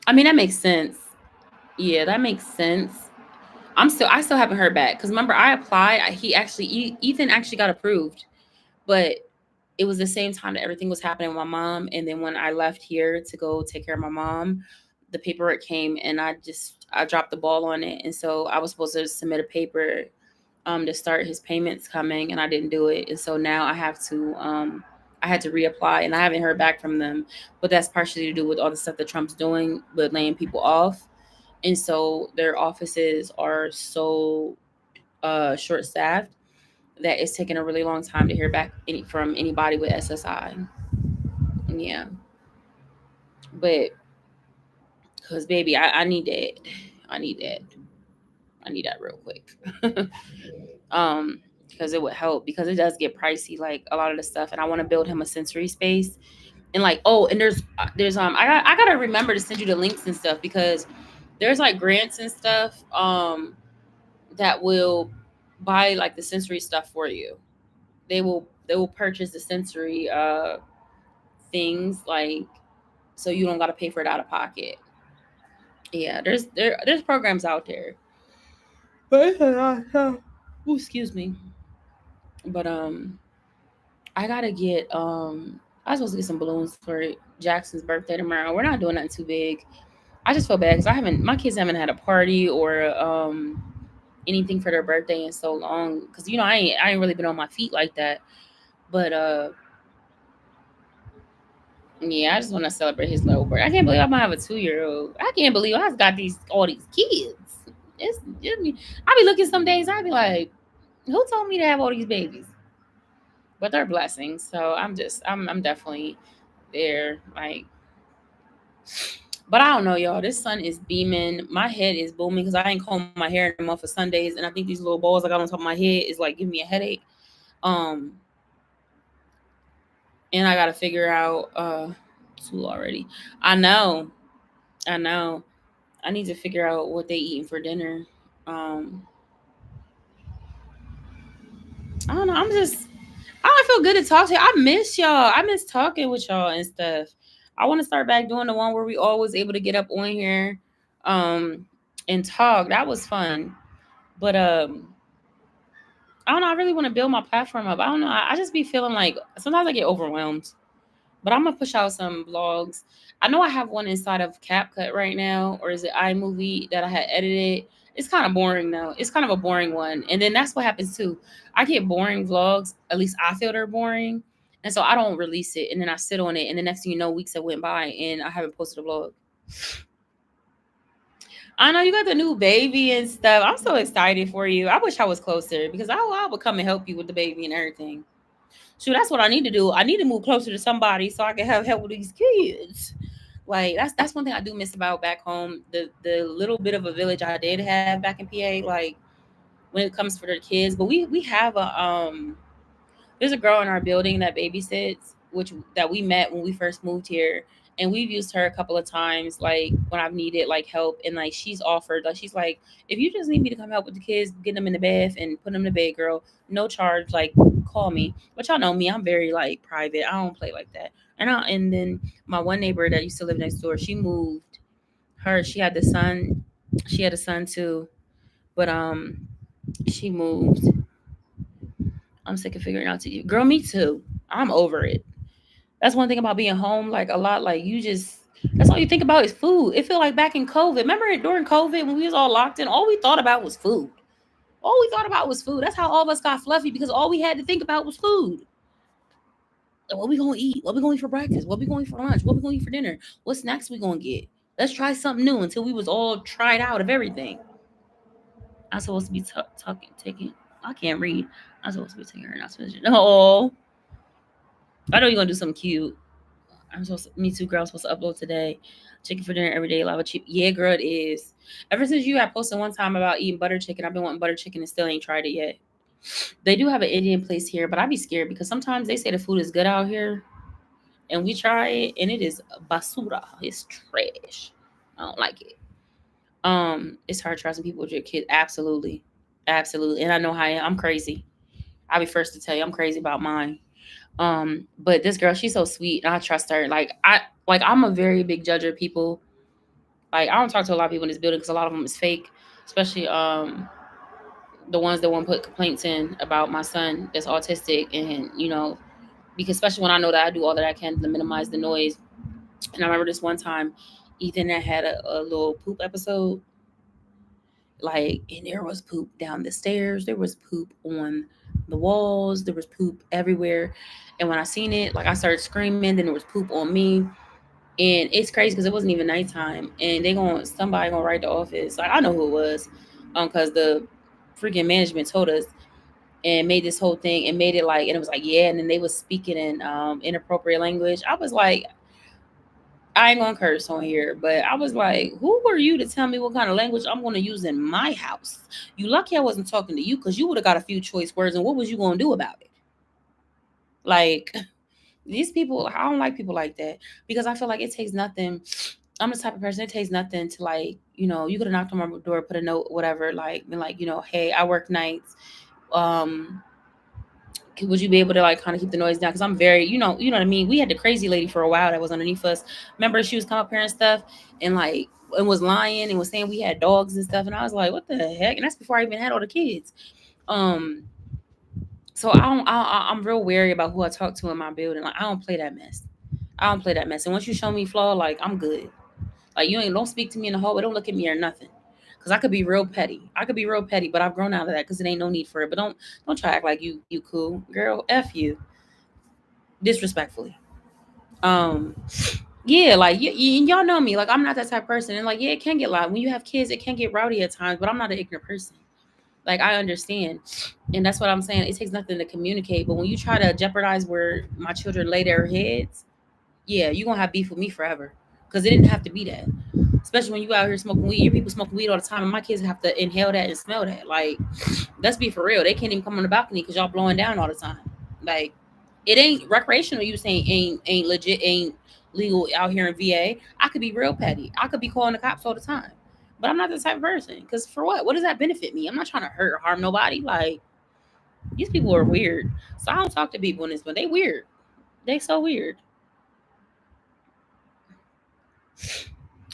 I mean that makes sense. Yeah, that makes sense. I still haven't heard back because remember I applied. Ethan actually got approved, but it was the same time that everything was happening with my mom. And then when I left here to go take care of my mom, the paperwork came and I dropped the ball on it. And so I was supposed to submit a paper to start his payments coming, and I didn't do it. And so now I had to reapply, and I haven't heard back from them. But that's partially to do with all the stuff that Trump's doing with laying people off. And so their offices are so short staffed that it's taken a really long time to hear back from anybody with SSI. Yeah, but because baby, I need that. I need that. I need that real quick. um, because it would help because it does get pricey, like a lot of the stuff, and I want to build him a sensory space. And like, oh, and I gotta remember to send you the links and stuff because there's like grants and stuff that will buy like the sensory stuff for you. They will purchase the sensory things like so you don't got to pay for it out of pocket. Yeah, there's programs out there. But ooh, excuse me. But I gotta get I was supposed to get some balloons for Jackson's birthday tomorrow. We're not doing nothing too big. I just feel bad because my kids haven't had a party or anything for their birthday in so long. Because I ain't really been on my feet like that. But yeah, I just want to celebrate his little birthday. I can't believe I'm gonna have a 2-year-old. I can't believe I've got all these kids. I be looking some days. I be like, who told me to have all these babies? But they're blessings. So I'm definitely there. Like, but I don't know, y'all. This sun is beaming. My head is booming because I ain't comb my hair in the month for Sundays, and I think these little balls I got on top of my head is like giving me a headache. Um, and I gotta figure out two already. I know, I know. I need to figure out what they eating for dinner. Um, I don't know. I don't feel good to talk to you. I miss y'all. I miss talking with y'all and stuff. I want to start back doing the one where we all was able to get up on here, um, and talk. That was fun. But I don't know. I really want to build my platform up. I don't know. I just be feeling like sometimes I get overwhelmed. But I'm gonna push out some vlogs. I know I have one inside of CapCut right now, or is it iMovie that I had edited? It's kind of boring though. It's kind of a boring one, and then that's what happens too. I get boring vlogs. At least I feel they're boring, and so I don't release it, and then I sit on it, and the next thing you know, weeks have went by, and I haven't posted a vlog. I know you got the new baby and stuff. I'm so excited for you. I wish I was closer because I would come and help you with the baby and everything. Shoot, that's what I need to do. I need to move closer to somebody so I can have help with these kids. Like that's one thing I do miss about back home. The little bit of a village I did have back in PA, like when it comes for the kids. But we have a there's a girl in our building that babysits, which that we met when we first moved here, and we've used her a couple of times, like when I've needed like help, and like she's offered, like she's like, if you just need me to come help with the kids, get them in the bath and put them to bed, girl, no charge, like call me. But y'all know me, I'm very like private. I don't play like that. And then my one neighbor that used to live next door, she moved. She had a son too, But she moved. I'm sick of figuring out to you. Girl, me too. I'm over it. That's one thing about being home, like a lot, like you just that's all you think about is food. It feel like back in COVID. Remember it during COVID when we was all locked in, all we thought about was food. All we thought about was food. That's how all of us got fluffy because all we had to think about was food. Like, what we gonna eat? What we gonna eat for breakfast? What we gonna eat for lunch? What we gonna eat for dinner? What snacks we gonna get? Let's try something new until we was all tried out of everything. I'm supposed to be talking, taking. I can't read. I'm supposed to be taking her announcement. No, I know you're gonna do something cute. I'm supposed to, me too, girl. I'm supposed to upload today. Chicken for dinner every day, lava cheap. Yeah, girl, it is. Ever since you had posted one time about eating butter chicken, I've been wanting butter chicken and still ain't tried it yet. They do have an Indian place here, but I be scared because sometimes they say the food is good out here, and we try it, and it is basura. It's trash. I don't like it. It's hard trusting people with your kids. Absolutely, absolutely. And I know how I am. I'm crazy. I'll be first to tell you, I'm crazy about mine. But this girl, she's so sweet, and I trust her. I'm a very big judger of people. Like I don't talk to a lot of people in this building because a lot of them is fake, especially the ones that want to put complaints in about my son that's autistic, and because especially when I know that I do all that I can to minimize the noise. And I remember this one time, Ethan had a little poop episode, like, and there was poop down the stairs, there was poop on the walls, there was poop everywhere. And when I seen it, like I started screaming, then there was poop on me. And it's crazy because it wasn't even nighttime, and somebody gonna write the office. Like I know who it was, because the freaking management told us and made this whole thing and made it like, and it was like, yeah, and then they was speaking in inappropriate language. I was like, I ain't gonna curse on here, but I was like, who were you to tell me what kind of language I'm gonna use in my house? You lucky I wasn't talking to you because you would have got a few choice words, and what was you gonna do about it? Like these people, I don't like people like that because I feel like it takes nothing. I'm the type of person, it takes nothing to, like, you could have knocked on my door, put a note, whatever, like been like, hey, I work nights. Um, would you be able to like kind of keep the noise down? Because I'm very, what I mean. We had the crazy lady for a while that was underneath us. Remember, she was come up here and stuff, and like, and was lying and was saying we had dogs and stuff. And I was like, what the heck? And that's before I even had all the kids. Um, so I'm real wary about who I talk to in my building. Like, I don't play that mess. I don't play that mess. And once you show me flaw, like I'm good. Like you ain't don't speak to me in the hallway. Don't look at me or nothing. Cause I could be real petty. I could be real petty, but I've grown out of that because it ain't no need for it. But don't try to act like you cool, girl. F you, disrespectfully. Um, yeah, like y'all know me. Like I'm not that type of person, and like yeah, it can get loud when you have kids. It can get rowdy at times, but I'm not an ignorant person. Like I understand, and that's what I'm saying. It takes nothing to communicate, but when you try to jeopardize where my children lay their heads, yeah, you gonna have beef with me forever. Cause it didn't have to be that. Especially when you out here smoking weed. Your people smoking weed all the time, and my kids have to inhale that and smell that. Like, let's be for real. They can't even come on the balcony because y'all blowing down all the time. Like, it ain't recreational use. Ain't legit. Ain't legal out here in VA. I could be real petty. I could be calling the cops all the time. But I'm not the type of person. Because for what? What does that benefit me? I'm not trying to hurt or harm nobody. Like, these people are weird. So I don't talk to people in this, but they weird. They so weird.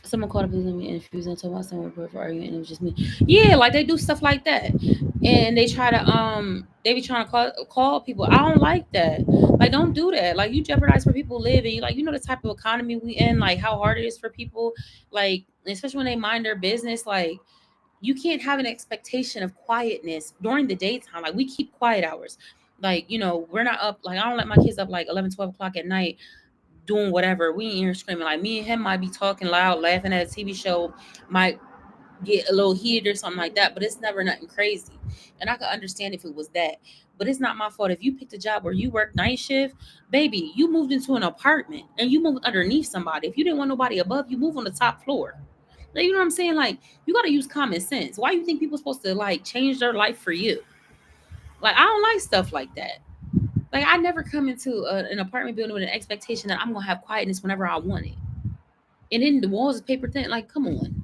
Someone called up and infused and told about someone report for argument and it was just me. Yeah, like they do stuff like that. And they be trying to call people. I don't like that. Like don't do that. Like you jeopardize where people live, and you know the type of economy we in, like how hard it is for people, like especially when they mind their business, like you can't have an expectation of quietness during the daytime. Like we keep quiet hours. Like, we're not up, like I don't let my kids up like 11, 12 o'clock at night doing whatever. We ain't here screaming. Like me and him might be talking loud, laughing at a TV show, might get a little heated or something like that, but it's never nothing crazy. And I could understand if it was that. But it's not my fault if you picked a job where you work night shift, baby. You moved into an apartment and you moved underneath somebody. If you didn't want nobody above, you move on the top floor. Like, you know what I'm saying? Like you got to use common sense. Why you think people supposed to like change their life for you? Like I don't like stuff like that. Like I never come into an apartment building with an expectation that I'm gonna have quietness whenever I want it. And then the walls is paper thin. Like, come on,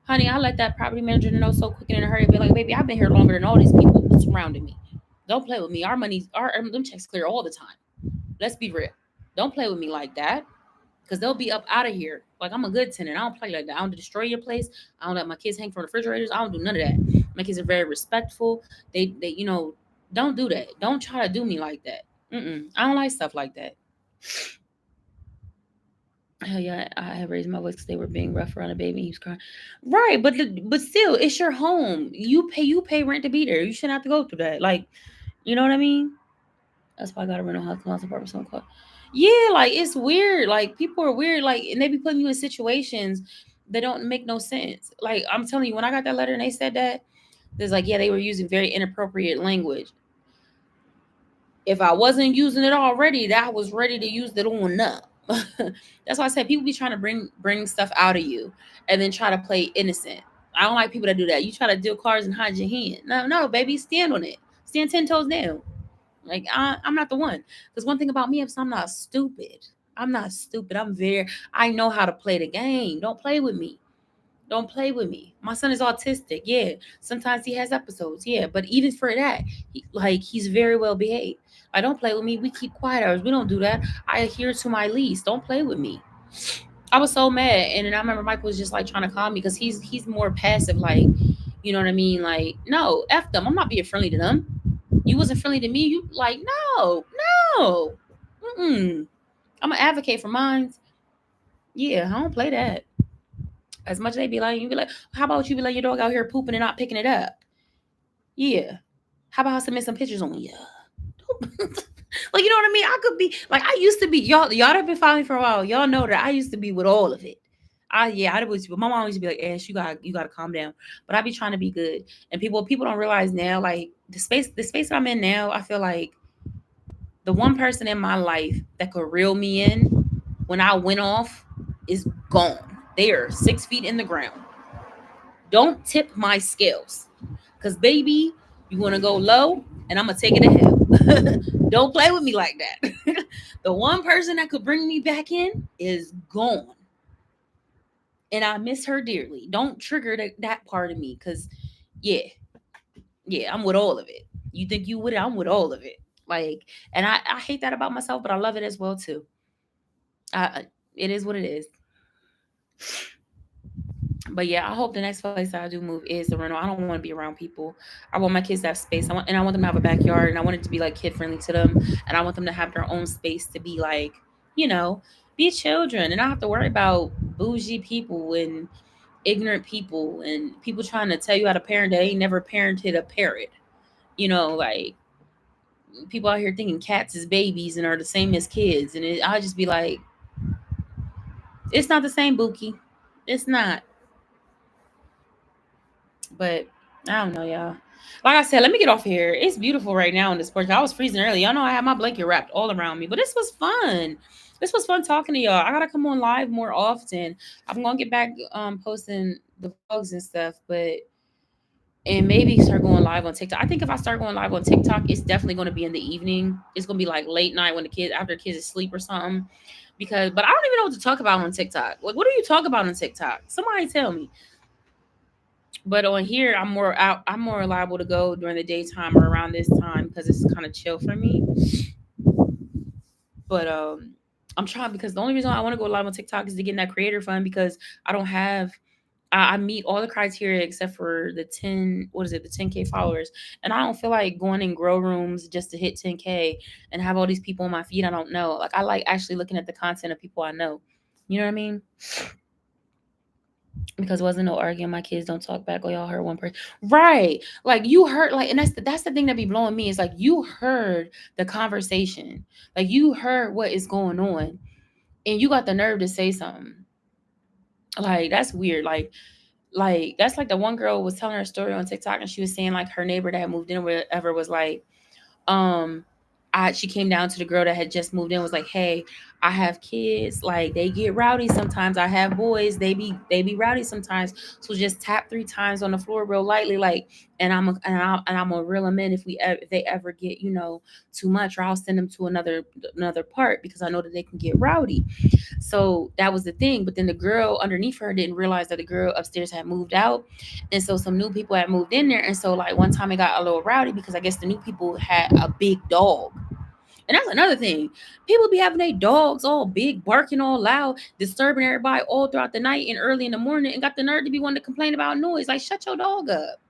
honey. I let that property manager know so quick and in a hurry. Be like, baby, I've been here longer than all these people surrounding me. Don't play with me. Our money's them checks clear all the time. Let's be real. Don't play with me like that. Cause they'll be up out of here. Like I'm a good tenant. I don't play like that. I don't destroy your place. I don't let my kids hang from refrigerators. I don't do none of that. My kids are very respectful. They don't do that. Don't try to do me like that. I don't like stuff like that. Hell yeah, I have raised my voice because they were being rough around a baby. He was crying, right? But still, it's your home. You pay rent to be there. You shouldn't have to go through that. Like, you know what I mean? That's why I got a rental house apartment. So called. Yeah, like it's weird. Like people are weird. Like and they be putting you in situations that don't make no sense. Like I'm telling you, when I got that letter and they said that, there's like yeah, they were using very inappropriate language. If I wasn't using it already, that I was ready to use it on up. That's why I said people be trying to bring stuff out of you and then try to play innocent. I don't like people that do that. You try to deal cards and hide your hand. No, baby, stand on it. Stand 10 toes down. Like I'm not the one. Because one thing about me is I'm not stupid. I'm not stupid. I know how to play the game. Don't play with me. Don't play with me. My son is autistic. Yeah. Sometimes he has episodes. Yeah. But even for that, he's very well behaved. I don't play with me. We keep quiet hours. We don't do that. I adhere to my lease. Don't play with me. I was so mad. And then I remember Mike was just like trying to calm me because he's more passive, like, you know what I mean? Like, no, F them. I'm not being friendly to them. You wasn't friendly to me. You like, no. I'm an advocate for mine. Yeah, I don't play that. As much as they be like, you be like, how about you be like your dog out here pooping and not picking it up? Yeah. How about I submit some pictures on you? Like, you know what I mean? I could be like, I used to be, y'all have been following me for a while. Y'all know that I used to be with all of it. I was, my mom used to be like, Ash, you gotta calm down. But I be trying to be good. And people don't realize now, like the space that I'm in now, I feel like the one person in my life that could reel me in when I went off is gone. They are 6 feet in the ground. Don't tip my scales. Cause baby, you wanna go low and I'm gonna take it to hell. Don't play with me like that. The one person that could bring me back in is gone. And I miss her dearly. Don't trigger that part of me. Cause yeah, I'm with all of it. You think you with it? I'm with all of it. Like, and I hate that about myself, but I love it as well too. It is what it is. But yeah, I hope the next place I do move is the rental. I don't want to be around people. I want my kids to have space. I want them to have a backyard, and I want it to be like kid friendly to them. And I want them to have their own space to be like, you know, be children, and I don't have to worry about bougie people and ignorant people and people trying to tell you how to parent that ain't never parented a parrot. Like people out here thinking cats is babies and are the same as kids, and I'll just be like, it's not the same, Bookie. It's not. But I don't know, y'all. Like I said, let me get off here. It's beautiful right now in this porch. I was freezing early. Y'all know I had my blanket wrapped all around me, but this was fun. This was fun talking to y'all. I gotta come on live more often. I'm gonna get back posting the vlogs and stuff, and maybe start going live on TikTok. I think if I start going live on TikTok, it's definitely gonna be in the evening. It's gonna be like late night when after the kids asleep or something. But I don't even know what to talk about on TikTok. Like, what do you talk about on TikTok? Somebody tell me. But on here, I'm more out. I'm more liable to go during the daytime or around this time because it's kind of chill for me. But I'm trying because the only reason I want to go live on TikTok is to get in that creator fund because I don't have. I meet all the criteria except for the 10. What is it? The 10K followers, and I don't feel like going in grow rooms just to hit 10K and have all these people on my feed I don't know. Like I like actually looking at the content of people I know. You know what I mean? Because it wasn't no arguing. My kids don't talk back. Oh, y'all heard one person, right? Like you heard, like, and that's the thing that be blowing me is like you heard the conversation, like you heard what is going on, and you got the nerve to say something. Like that's weird. Like that's like the one girl was telling her story on TikTok, and she was saying like her neighbor that had moved in or whatever was like, um she came down to the girl that had just moved in, was like, hey, I have kids, like they get rowdy sometimes. I have boys, they be rowdy sometimes. So just tap 3 times on the floor real lightly, like, and I'm gonna reel them in if they ever get too much, or I'll send them to another part because I know that they can get rowdy. So that was the thing. But then the girl underneath her didn't realize that the girl upstairs had moved out. And so some new people had moved in there. And so like one time it got a little rowdy because I guess the new people had a big dog. And that's another thing. People be having their dogs all big, barking all loud, disturbing everybody all throughout the night and early in the morning, and got the nerve to be wanting to complain about noise. Like, shut your dog up.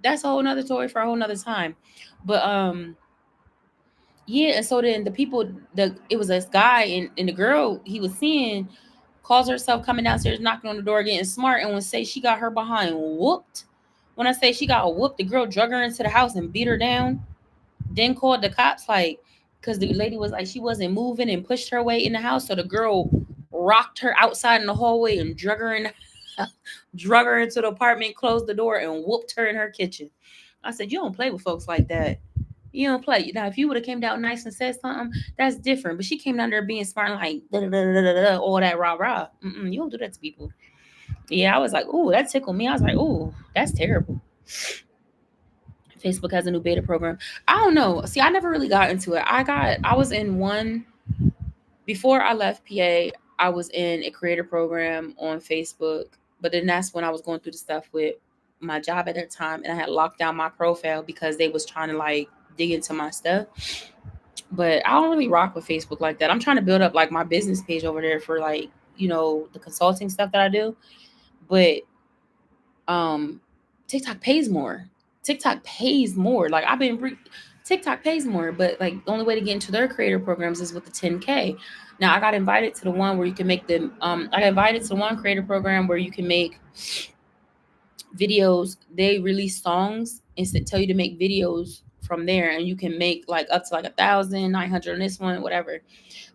that's a whole nother story for a whole nother time. But yeah, and so then the people, it was this guy, and the girl he was seeing calls herself coming downstairs, knocking on the door, getting smart, and when say she got her behind whooped. When I say she got whooped, the girl drug her into the house and beat her down. Then called the cops, like, because the lady was like she wasn't moving and pushed her way in the house, so the girl rocked her outside in the hallway and drug her in, drug her into the apartment, closed the door, and whooped her in her kitchen. I said, you don't play with folks like that. You don't play. Now, if you would have came down nice and said something, that's different. But she came down there being smart, and like all that rah rah. You don't do that to people. Yeah, I was like, ooh, that tickled me. I was like, ooh, that's terrible. Facebook has a new beta program. I don't know. See, I never really got into it. I was in one before I left PA. I was in a creator program on Facebook, but then that's when I was going through the stuff with my job at that time, and I had locked down my profile because they was trying to like dig into my stuff. But I don't really rock with Facebook like that. I'm trying to build up like my business page over there for like, the consulting stuff that I do. But um TikTok pays more. TikTok pays more. Like TikTok pays more, but like the only way to get into their creator programs is with the 10K. Now I got invited to the one where you can make the I got invited to the one creator program where you can make videos. They release songs and tell you to make videos from there, and you can make like up to like 1,900 on this one, whatever.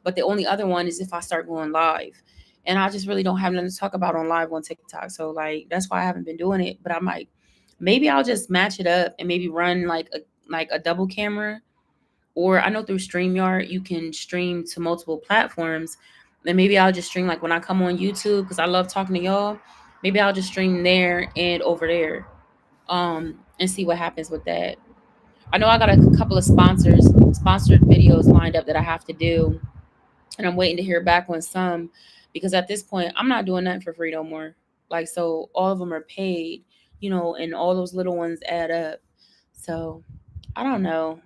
But the only other one is if I start going live. And I just really don't have nothing to talk about on live on TikTok. So like that's why I haven't been doing it. But I'm like, maybe I'll just match it up and maybe run like a double camera. Or I know through StreamYard you can stream to multiple platforms. And maybe I'll just stream like when I come on YouTube because I love talking to y'all. Maybe I'll just stream there and over there. And see what happens with that. I know I got a couple of sponsored videos lined up that I have to do, and I'm waiting to hear back on some because at this point I'm not doing nothing for free no more. Like, so all of them are paid, and all those little ones add up. So I don't know.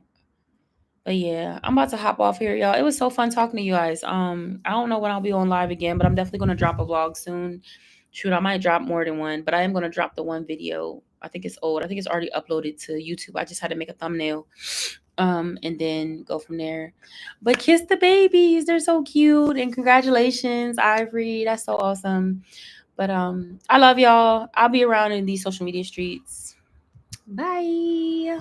But yeah, I'm about to hop off here, y'all. It was so fun talking to you guys. I don't know when I'll be on live again, but I'm definitely gonna drop a vlog soon. Shoot, I might drop more than one, but I am gonna drop the one video. I think it's old. I think it's already uploaded to YouTube. I just had to make a thumbnail. And then go from there. But kiss the babies. They're so cute. And congratulations, Ivory. That's so awesome. But I love y'all. I'll be around in these social media streets. Bye.